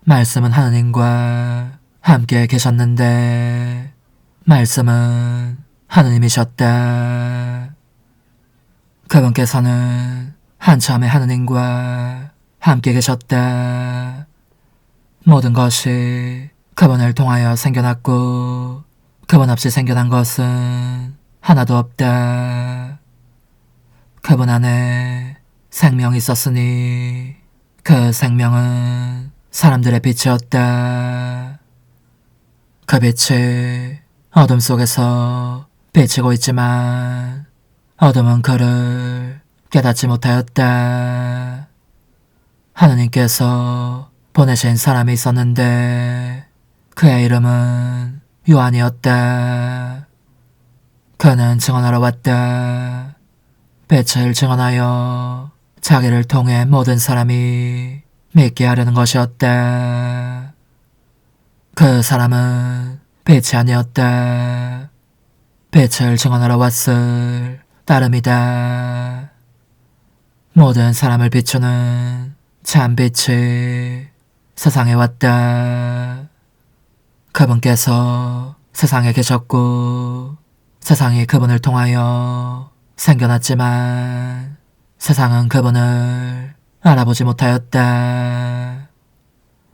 말씀은 하느님과 함께 계셨는데 말씀은 하느님이셨다. 그분께서는 한참에 하느님과 함께 계셨다. 모든 것이 그분을 통하여 생겨났고 그분 없이 생겨난 것은 하나도 없다. 그분 안에 생명이 있었으니 그 생명은 사람들의 빛이었다. 그 빛이 어둠 속에서 비치고 있지만 어둠은 그를 깨닫지 못하였다. 하느님께서 보내신 사람이 있었는데 그의 이름은 요한이었다. 그는 증언하러 왔다. 빛을 증언하여 자기를 통해 모든 사람이 믿게 하려는 것이었다. 그 사람은 빛이 아니었다. 빛을 증언하러 왔을 따름이다. 모든 사람을 비추는 참 빛이 세상에 왔다. 그분께서 세상에 계셨고 세상이 그분을 통하여 생겨났지만 세상은 그분을 알아보지 못하였다.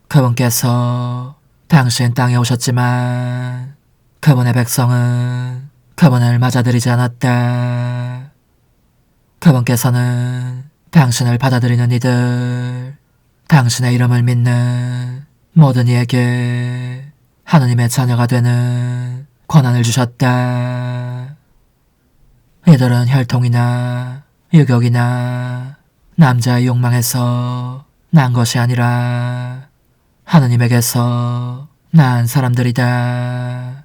그분께서 당신 땅에 오셨지만 그분의 백성은 그분을 맞아들이지 않았다. 그분께서는 당신을 받아들이는 이들, 당신의 이름을 믿는 모든 이에게 하느님의 자녀가 되는 권한을 주셨다. 이들은 혈통이나 유격이나 남자의 욕망에서 난 것이 아니라 하느님에게서 난 사람들이다.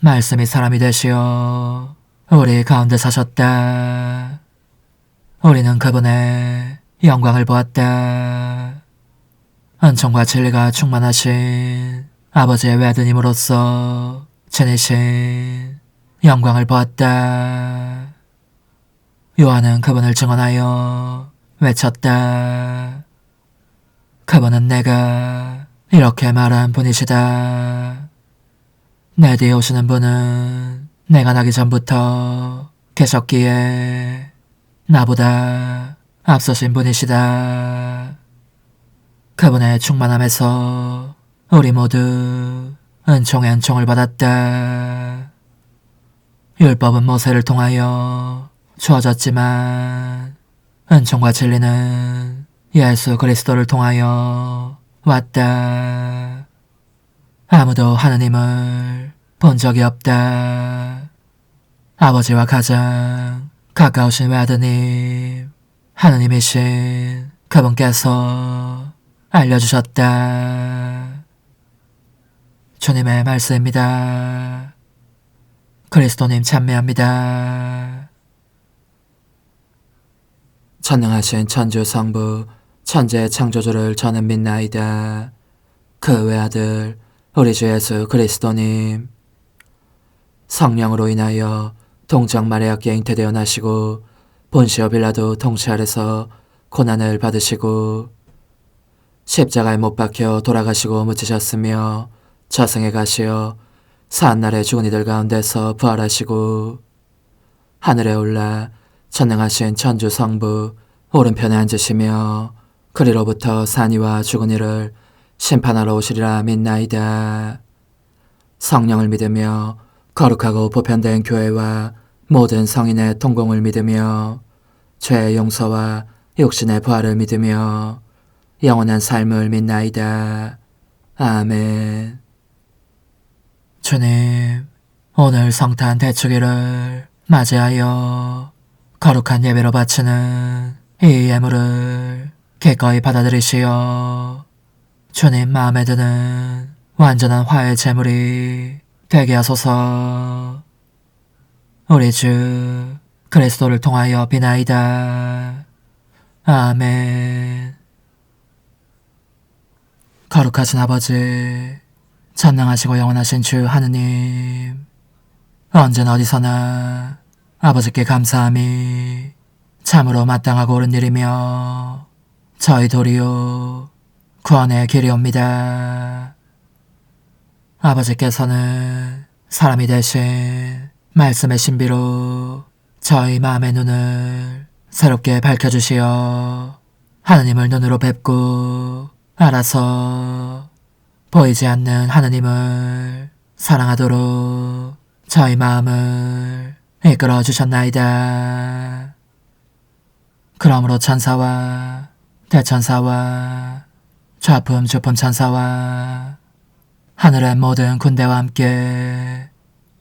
말씀이 사람이 되시어 우리 가운데 사셨다. 우리는 그분의 영광을 보았다. 은총과 진리가 충만하신 아버지의 외아드님으로서 지니신 영광을 보았다. 요한은 그분을 증언하여 외쳤다. 그분은 내가 이렇게 말한 분이시다. 내 뒤에 오시는 분은 내가 나기 전부터 계셨기에 나보다 앞서신 분이시다. 그분의 충만함에서 우리 모두 은총의 은총을 받았다. 율법은 모세를 통하여 주어졌지만 은총과 진리는 예수 그리스도를 통하여 왔다. 아무도 하느님을 본 적이 없다. 아버지와 가장 가까우신 외아드님, 하느님이신 그분께서 알려주셨다. 주님의 말씀입니다. 그리스도님 찬미합니다. 전능하신 천주 성부 천재 창조주를 저는 믿나이다. 그 외아들 우리 주 예수 그리스도님, 성령으로 인하여 동정 마리아께 잉태되어 나시고 본시오 빌라도 통치 아래서 고난을 받으시고 십자가에 못 박혀 돌아가시고 묻히셨으며 저승에 가시어 사한날에 죽은 이들 가운데서 부활하시고 하늘에 올라 전능하신 천주 성부 오른편에 앉으시며 그리로부터 산이와 죽은 이를 심판하러 오시리라 믿나이다. 성령을 믿으며 거룩하고 보편된 교회와 모든 성인의 통공을 믿으며 죄의 용서와 육신의 부활을 믿으며 영원한 삶을 믿나이다. 아멘. 주님, 오늘 성탄 대축일을 맞이하여 거룩한 예배로 바치는 이 예물을 기꺼이 받아들이시어 주님 마음에 드는 완전한 화의 제물이 되게 하소서. 우리 주 그리스도를 통하여 비나이다. 아멘. 거룩하신 아버지, 전능하시고 영원하신 주 하느님, 언제나 어디서나 아버지께 감사함이 참으로 마땅하고 옳은 일이며 저희 도리요 구원의 길이옵니다. 아버지께서는 사람이 되신 말씀의 신비로 저희 마음의 눈을 새롭게 밝혀주시어 하느님을 눈으로 뵙고 알아서 보이지 않는 하느님을 사랑하도록 저희 마음을 이끌어 주셨나이다. 그러므로 천사와 대천사와 좌품 주품 천사와 하늘의 모든 군대와 함께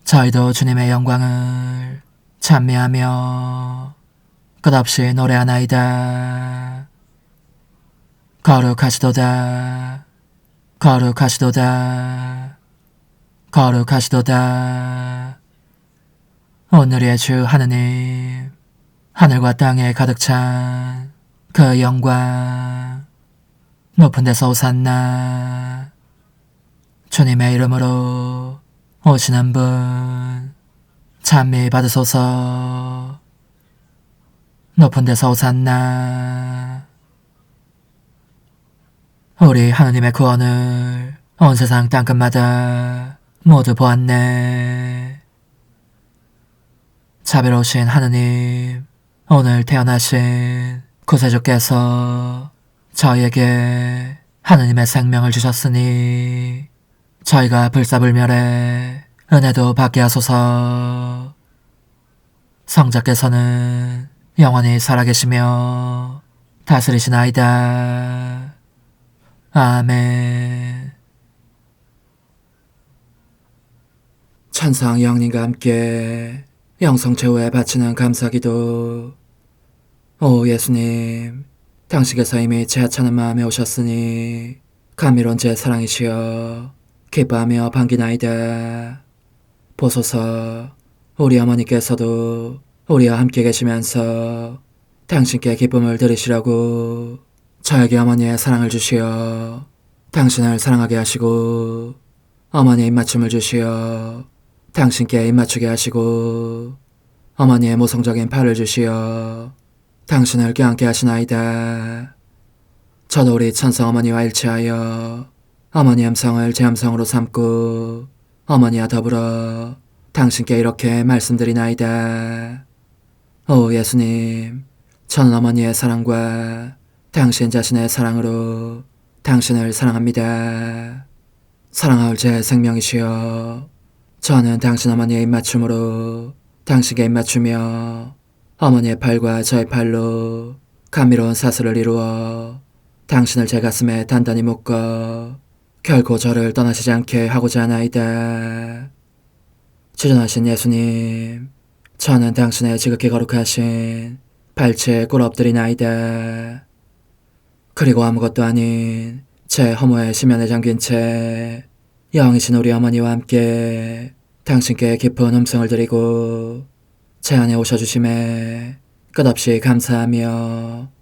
저희도 주님의 영광을 찬미하며 끝없이 노래하나이다. 거룩하시도다. 거룩하시도다. 거룩하시도다. 오늘의 주 하느님, 하늘과 땅에 가득 찬 그 영광, 높은 데서 오산나. 주님의 이름으로 오시는 분 찬미 받으소서. 높은 데서 오산나. 우리 하느님의 구원을 온 세상 땅끝마다 모두 보았네. 자비로우신 하느님, 오늘 태어나신 구세주께서 저희에게 하느님의 생명을 주셨으니 저희가 불사불멸의 은혜도 받게 하소서. 성자께서는 영원히 살아계시며 다스리시나이다. 아멘. 찬상 영님과 함께 영성 최후에 바치는 감사기도. 오 예수님, 당신께서 이미 제 하찮은 마음에 오셨으니 감미로운 제 사랑이시여 기뻐하며 반기나이다. 보소서, 우리 어머니께서도 우리와 함께 계시면서 당신께 기쁨을 드리시라고 저에게 어머니의 사랑을 주시어 당신을 사랑하게 하시고 어머니의 입맞춤을 주시어 당신께 입맞추게 하시고 어머니의 모성적인 팔을 주시어 당신을 껴안게 하시나이다. 저도 우리 천성 어머니와 일치하여 어머니 음성을 제 음성으로 삼고 어머니와 더불어 당신께 이렇게 말씀드리나이다. 오 예수님, 저는 어머니의 사랑과 당신 자신의 사랑으로 당신을 사랑합니다. 사랑하올 제 생명이시여, 저는 당신 어머니의 입맞춤으로 당신께 입맞추며 어머니의 팔과 저의 팔로 감미로운 사슬을 이루어 당신을 제 가슴에 단단히 묶어 결코 저를 떠나시지 않게 하고자 하나이다. 지존하신 예수님, 저는 당신의 지극히 거룩하신 발치에 꿇어 엎드리나이다. 그리고 아무것도 아닌 제 허무의 심연에 잠긴 채 영이신 우리 어머니와 함께 당신께 깊은 음성을 드리고 제 안에 오셔주심에 끝없이 감사하며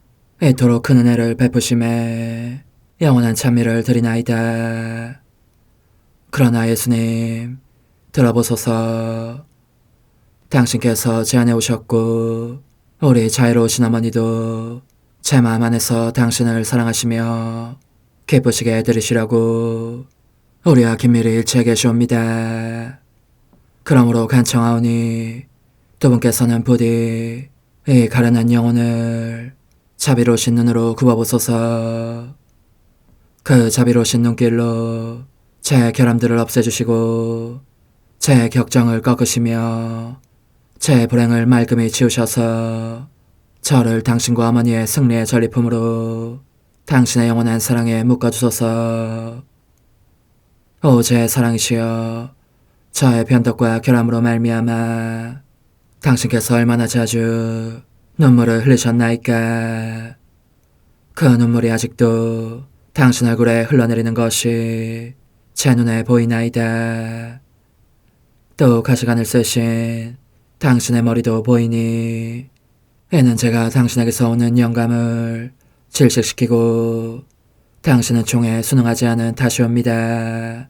이토록 큰 은혜를 베푸심에 영원한 찬미를 드리나이다. 그러나 예수님, 들어보소서. 당신께서 제 안에 오셨고 우리 자유로우신 어머니도 제 마음 안에서 당신을 사랑하시며 기쁘시게 들으시라고 우리와 긴밀히 일치해 계시옵니다. 그러므로 간청하오니 두 분께서는 부디 이 가련한 영혼을 자비로우신 눈으로 굽어보소서. 그 자비로우신 눈길로 제 결함들을 없애주시고 제 격정을 꺾으시며 제 불행을 말끔히 지우셔서 저를 당신과 어머니의 승리의 전리품으로 당신의 영원한 사랑에 묶어주소서. 오 제 사랑이시여, 저의 변덕과 결함으로 말미암아 당신께서 얼마나 자주 눈물을 흘리셨나이까. 그 눈물이 아직도 당신 얼굴에 흘러내리는 것이 제 눈에 보이나이다. 또 가시관을 쓰신 당신의 머리도 보이니 이는 제가 당신에게서 오는 영감을 질식시키고 당신은 총에 순응하지 않은 탓이옵니다.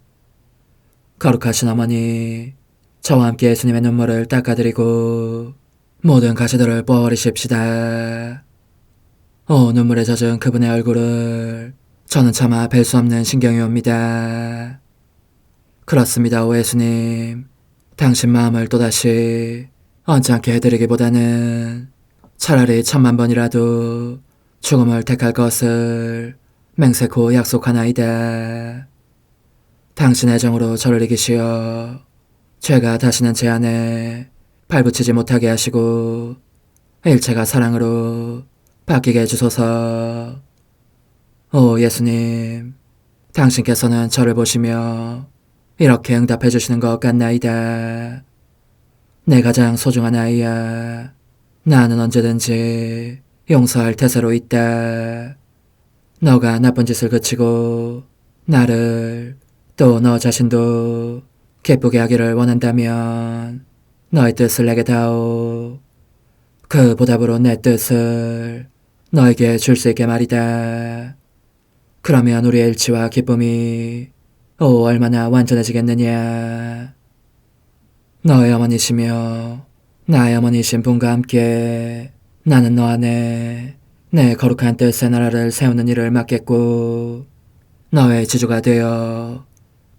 거룩하신 어머니, 저와 함께 예수님의 눈물을 닦아드리고 모든 가시들을 뽑아버리십시다. 오 눈물에 젖은 그분의 얼굴을 저는 차마 뵐 수 없는 신경이 옵니다. 그렇습니다, 오 예수님. 당신 마음을 또다시 언짢게 해드리기보다는 차라리 1000,000번이라도 죽음을 택할 것을 맹세코 약속하나이다. 당신 애정으로 저를 이기시어 죄가 다시는 제 안에 발붙이지 못하게 하시고 일체가 사랑으로 바뀌게 해주소서. 오 예수님, 당신께서는 저를 보시며 이렇게 응답해 주시는 것 같나이다. 내 가장 소중한 아이야, 나는 언제든지 용서할 태세로 있다. 너가 나쁜 짓을 그치고 나를 또 너 자신도 기쁘게 하기를 원한다면 너의 뜻을 내게 다오. 그 보답으로 내 뜻을 너에게 줄 수 있게 말이다. 그러면 우리의 일치와 기쁨이 얼마나 완전해지겠느냐. 너의 어머니시며 나의 어머니신 분과 함께 나는 너 안에 내 거룩한 뜻의 나라를 세우는 일을 맡겠고 너의 지주가 되어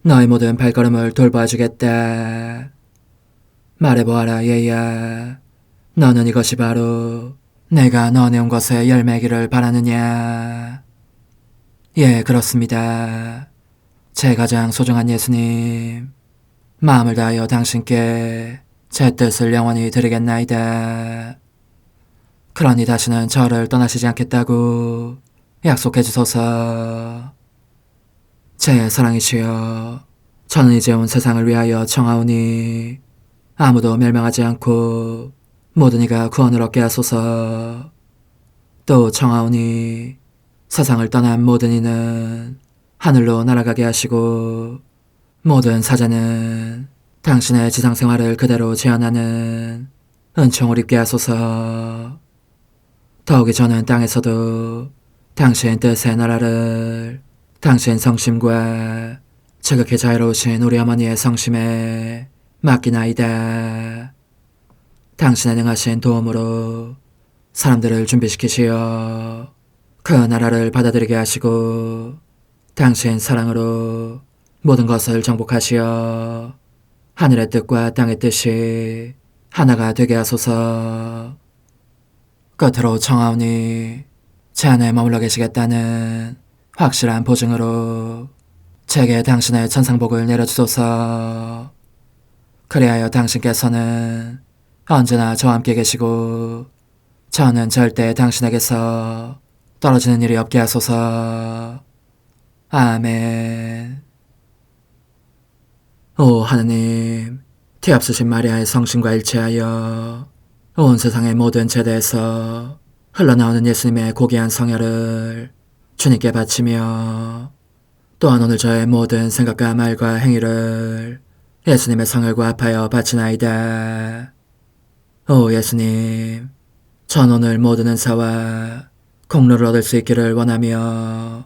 너의 모든 발걸음을 돌봐주겠다. 말해보아라 얘야, 너는 이것이 바로 내가 너한테 온 것의 열매기를 바라느냐. 예, 그렇습니다. 제 가장 소중한 예수님, 마음을 다하여 당신께 제 뜻을 영원히 드리겠나이다. 그러니 다시는 저를 떠나시지 않겠다고 약속해 주소서. 제 사랑이시여, 저는 이제 온 세상을 위하여 청하오니 아무도 멸망하지 않고 모든 이가 구원을 얻게 하소서. 또 청하오니 세상을 떠난 모든 이는 하늘로 날아가게 하시고 모든 사자는 당신의 지상생활을 그대로 재현하는 은총을 입게 하소서. 더욱이 저는 땅에서도 당신 뜻의 나라를 당신 성심과 지극히 자유로우신 우리 어머니의 성심에 맡기나이다. 당신의 능하신 도움으로 사람들을 준비시키시어 그 나라를 받아들이게 하시고 당신 사랑으로 모든 것을 정복하시어 하늘의 뜻과 땅의 뜻이 하나가 되게 하소서. 끝으로 청하오니 제 안에 머물러 계시겠다는 확실한 보증으로 제게 당신의 천상복을 내려주소서. 그리하여 당신께서는 언제나 저와 함께 계시고 저는 절대 당신에게서 떨어지는 일이 없게 하소서. 아멘. 오 하느님, 티없으신 마리아의 성심과 일치하여 온 세상의 모든 제대에서 흘러나오는 예수님의 고귀한 성혈을 주님께 바치며 또한 오늘 저의 모든 생각과 말과 행위를 예수님의 성혈과 합하여 바치나이다. 오 예수님, 전 오늘 모든 은사와 공로를 얻을 수 있기를 원하며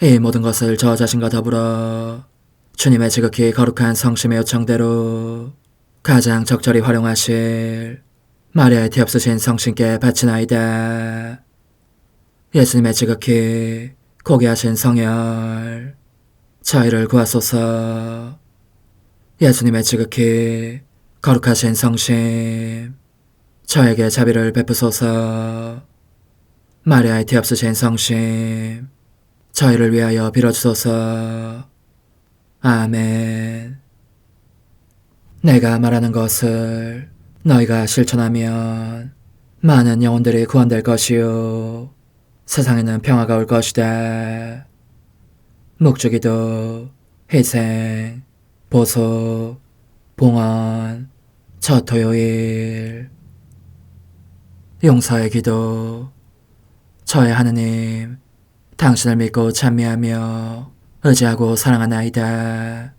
이 모든 것을 저 자신과 더불어 주님의 지극히 거룩한 성심의 요청대로 가장 적절히 활용하실 마리아의 티없으신 성신께 바치나이다. 예수님의 지극히 고귀하신 성혈, 저희를 구하소서. 예수님의 지극히 거룩하신 성심, 저에게 자비를 베푸소서. 마리아의 뒤없으신 성심, 저희를 위하여 빌어주소서. 아멘. 내가 말하는 것을 너희가 실천하면 많은 영혼들이 구원될 것이요 세상에는 평화가 올 것이다. 묵주기도, 희생, 보속, 봉헌, 첫 토요일. 용서의 기도. 저의 하느님, 당신을 믿고 찬미하며 의지하고 사랑하나이다.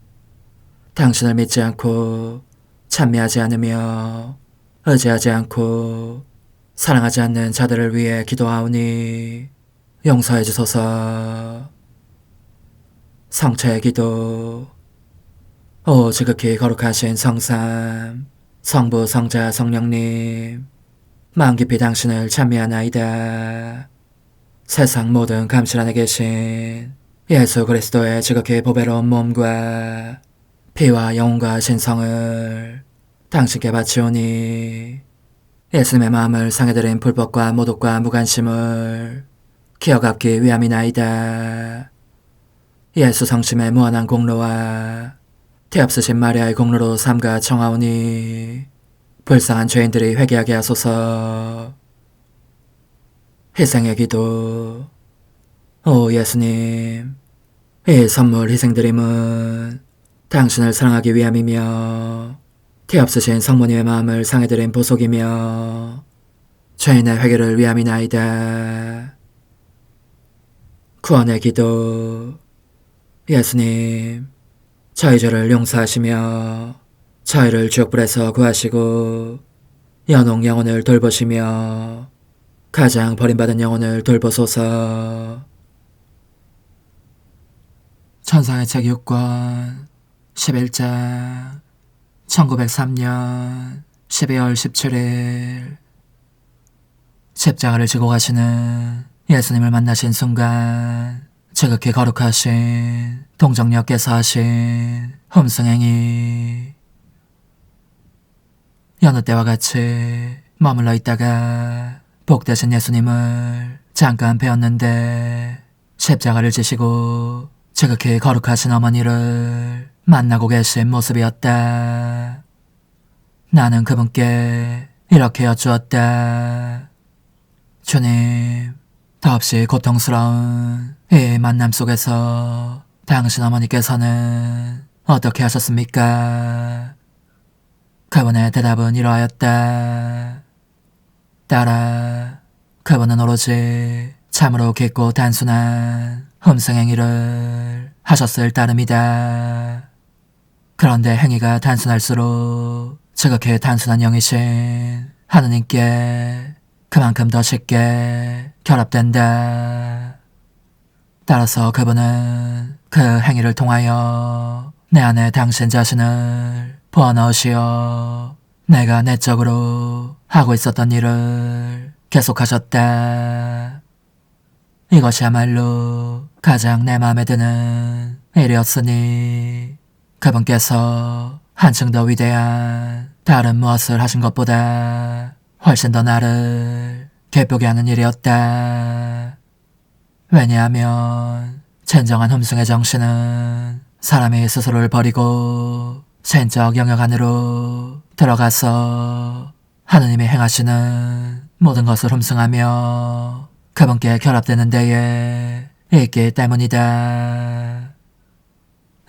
당신을 믿지 않고 찬미하지 않으며 의지하지 않고 사랑하지 않는 자들을 위해 기도하오니 용서해 주소서. 성체의 기도. 오 지극히 거룩하신 성삼, 성부, 성자, 성령님, 마음 깊이 당신을 찬미하나이다. 세상 모든 감실 안에 계신 예수 그리스도의 지극히 보배로운 몸과 피와 영혼과 신성을 당신께 바치오니 예수님의 마음을 상해드린 불법과 모독과 무관심을 기어갚기 위함이나이다. 예수 성심의 무한한 공로와 태없으신 마리아의 공로로 삼가 청하오니 불쌍한 죄인들이 회개하게 하소서. 희생의 기도. 오 예수님, 이 선물 희생드림은 당신을 사랑하기 위함이며 태없으신 성모님의 마음을 상해드린 보속이며 죄인의 회개를 위함이나이다. 구원의 기도. 예수님, 저희 죄를 용서하시며 저희를 지옥불에서 구하시고 연옥 영혼을 돌보시며 가장 버림받은 영혼을 돌보소서. 천상의 책 6권 11장 1903년 12월 17일 십자가를 지고 가시는 예수님을 만나신 순간 지극히 거룩하신 동정녀께서 하신 흠승행위. 여느 때와 같이 머물러 있다가 복되신 예수님을 잠깐 뵈었는데 십자가를 지시고 지극히 거룩하신 어머니를 만나고 계신 모습이었다. 나는 그분께 이렇게 여쭈었다. 주님, 더없이 고통스러운 이 만남 속에서 당신 어머니께서는 어떻게 하셨습니까? 그분의 대답은 이러하였다. 딸아, 그분은 오로지 참으로 깊고 단순한 흠승행위를 하셨을 따름이다. 그런데 행위가 단순할수록 지극히 단순한 영이신 하느님께 그만큼 더 쉽게 결합된다. 따라서 그분은 그 행위를 통하여 내 안에 당신 자신을 부어넣으시어 내가 내적으로 하고 있었던 일을 계속하셨다. 이것이야말로 가장 내 마음에 드는 일이었으니 그분께서 한층 더 위대한 다른 무엇을 하신 것보다 훨씬 더 나를 기쁘게 하는 일이었다. 왜냐하면 진정한 흠승의 정신은 사람이 스스로를 버리고 신적 영역 안으로 들어가서 하느님이 행하시는 모든 것을 흠승하며 그분께 결합되는 데에 있기 때문이다.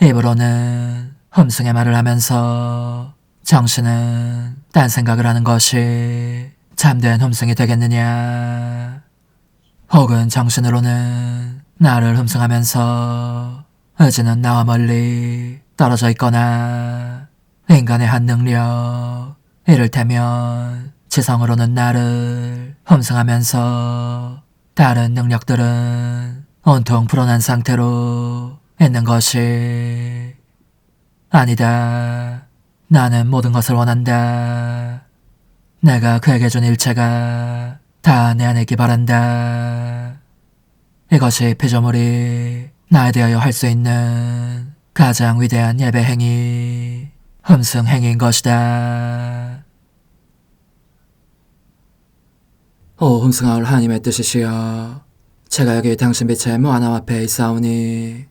입으로는 흠승의 말을 하면서 정신은 딴 생각을 하는 것이 참된 흠승이 되겠느냐? 혹은 정신으로는 나를 흠승하면서 의지는 나와 멀리 떨어져 있거나 인간의 한 능력, 이를테면 지성으로는 나를 흠승하면서 다른 능력들은 온통 불어난 상태로 있는 것이 아니다. 나는 모든 것을 원한다. 내가 그에게 준 일체가 다 내 안에 있기 바란다. 이것이 피조물이 나에 대하여 할 수 있는 가장 위대한 예배 행위, 흠승 행위인 것이다. 오 흠승하올 하나님의 뜻이시여, 제가 여기 당신 빛의 무한함 앞에 있사오니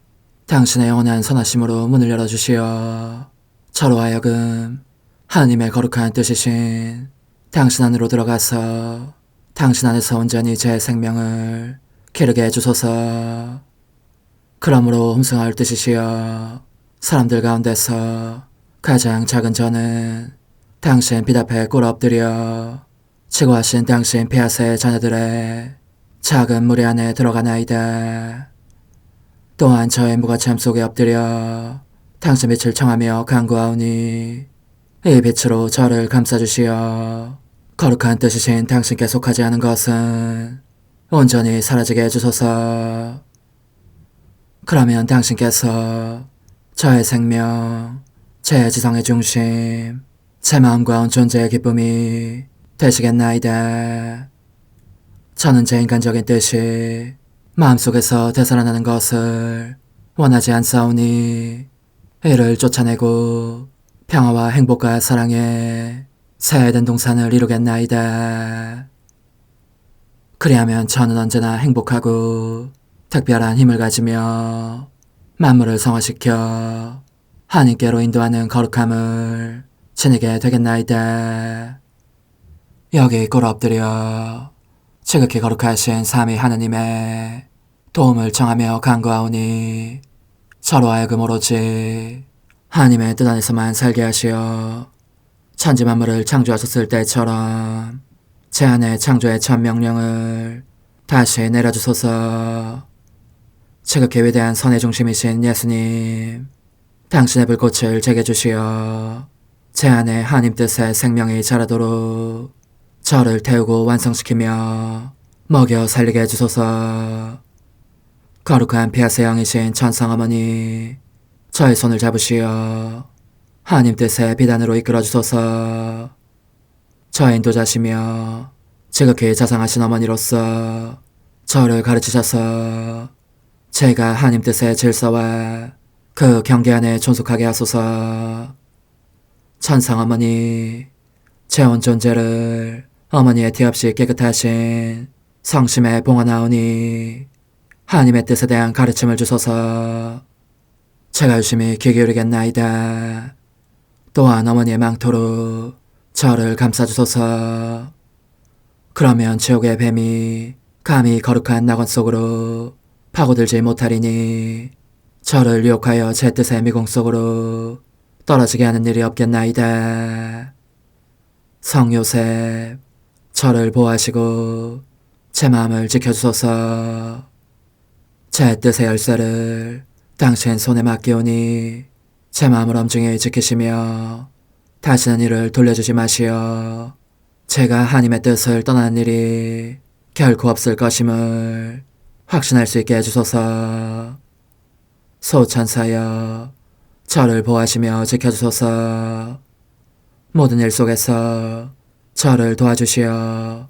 당신의 영원한 선하심으로 문을 열어주시어 저로 하여금 하나님의 거룩한 뜻이신 당신 안으로 들어가서 당신 안에서 온전히 제 생명을 기르게 해주소서. 그러므로 흠승하올 뜻이시여, 사람들 가운데서 가장 작은 저는 당신 빛 앞에 꿇어 엎드려 치고하신 당신 폐하세의 자녀들의 작은 무리 안에 들어가나이다. 또한 저의 무거참 속에 엎드려 당신 빛을 청하며 간구하오니 이 빛으로 저를 감싸주시어 거룩한 뜻이신 당신께 속하지 않은 것은 온전히 사라지게 해주소서. 그러면 당신께서 저의 생명, 제 지성의 중심, 제 마음과 온 존재의 기쁨이 되시겠나이다. 저는 제 인간적인 뜻이 마음속에서 되살아나는 것을 원하지 않사오니 이를 쫓아내고 평화와 행복과 사랑의 새 에덴 동산을 이루겠나이다. 그리하면 저는 언제나 행복하고 특별한 힘을 가지며 만물을 성화시켜 하나님께로 인도하는 거룩함을 지니게 되겠나이다. 여기 꿇어 엎드려 지극히 거룩하신 삼위 하느님의 도움을 청하며 간구하오니 저로 하여금 오로지 하나님의 뜻 안에서만 살게 하시어 천지 만물을 창조하셨을 때처럼 제 안에 창조의 첫 명령을 다시 내려주소서. 지극히 위대한 선의 중심이신 예수님, 당신의 불꽃을 제게 주시어 제 안에 하나님 뜻의 생명이 자라도록 저를 태우고 완성시키며 먹여 살리게 해주소서. 거룩한 피아세 영이신 천상어머니, 저의 손을 잡으시어 하나님 뜻의 비단으로 이끌어주소서. 저의 인도자시며 지극히 자상하신 어머니로서 저를 가르치셔서 제가 하나님 뜻의 질서와 그 경계 안에 존속하게 하소서. 천상어머니, 제 온 존재를 어머니의 티 없이 깨끗하신 성심에 봉헌하오니 하나님의 뜻에 대한 가르침을 주소서. 제가 열심히 귀 기울이겠나이다. 또한 어머니의 망토로 저를 감싸주소서. 그러면 지옥의 뱀이 감히 거룩한 낙원 속으로 파고들지 못하리니 저를 유혹하여 제 뜻의 미궁 속으로 떨어지게 하는 일이 없겠나이다. 성 요셉, 저를 보호하시고 제 마음을 지켜주소서. 제 뜻의 열쇠를 당신 손에 맡기오니 제 마음을 엄중히 지키시며 다시는 이를 돌려주지 마시어 제가 하나님의 뜻을 떠나는 일이 결코 없을 것임을 확신할 수 있게 해주소서. 소천사여, 저를 보호하시며 지켜주소서. 모든 일 속에서 저를 도와주시어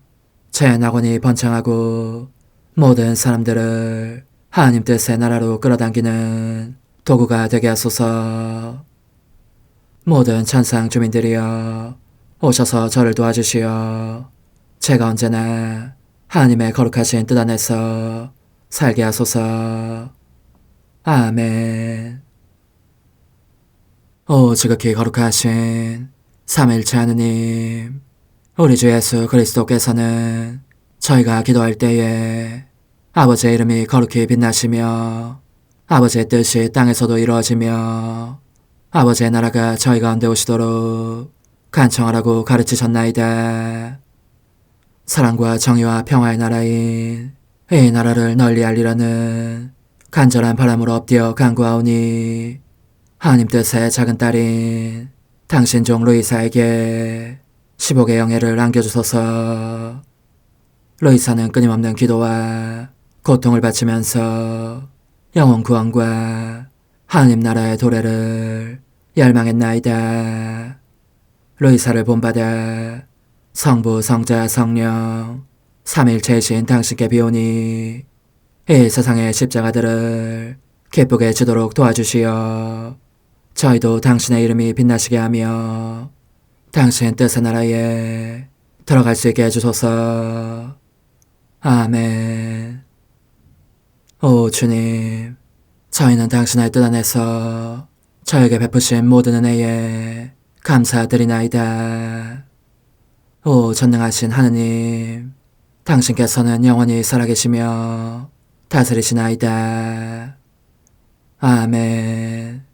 제 낙원이 번창하고 모든 사람들을 하나님 뜻의 나라로 끌어당기는 도구가 되게 하소서. 모든 천상 주민들이여, 오셔서 저를 도와주시어 제가 언제나 하나님의 거룩하신 뜻 안에서 살게 하소서. 아멘. 오 지극히 거룩하신 삼일체 하느님, 우리 주 예수 그리스도께서는 저희가 기도할 때에 아버지의 이름이 거룩히 빛나시며 아버지의 뜻이 땅에서도 이루어지며 아버지의 나라가 저희 가운데 오시도록 간청하라고 가르치셨나이다. 사랑과 정의와 평화의 나라인 이 나라를 널리 알리려는 간절한 바람으로 엎드려 간구하오니 하나님 뜻의 작은 딸인 당신 종 루이사에게 10억의 영예를 안겨주소서. 루이사는 끊임없는 기도와 고통을 바치면서 영혼 구원과 하나님 나라의 도래를 열망했나이다. 루이사를 본받아 성부, 성자, 성령, 삼일체이신 당신께 비오니 이 세상의 십자가들을 기쁘게 지도록 도와주시어 저희도 당신의 이름이 빛나시게 하며 당신 뜻의 나라에 들어갈 수 있게 해주소서. 아멘. 오 주님, 저희는 당신의 뜻 안에서 저에게 베푸신 모든 은혜에 감사드리나이다. 오 전능하신 하느님, 당신께서는 영원히 살아계시며 다스리시나이다. 아멘.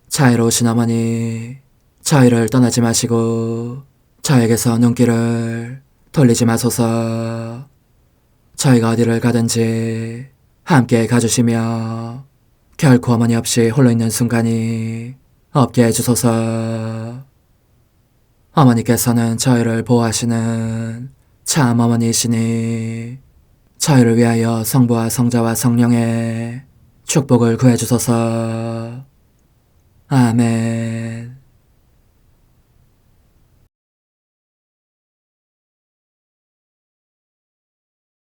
자애로우신 어머니, 저희를 떠나지 마시고 저에게서 눈길을 돌리지 마소서. 저희가 어디를 가든지 함께 가주시며 결코 어머니 없이 홀로 있는 순간이 없게 해주소서. 어머니께서는 저희를 보호하시는 참 어머니이시니 저희를 위하여 성부와 성자와 성령의 축복을 구해주소서. 아멘.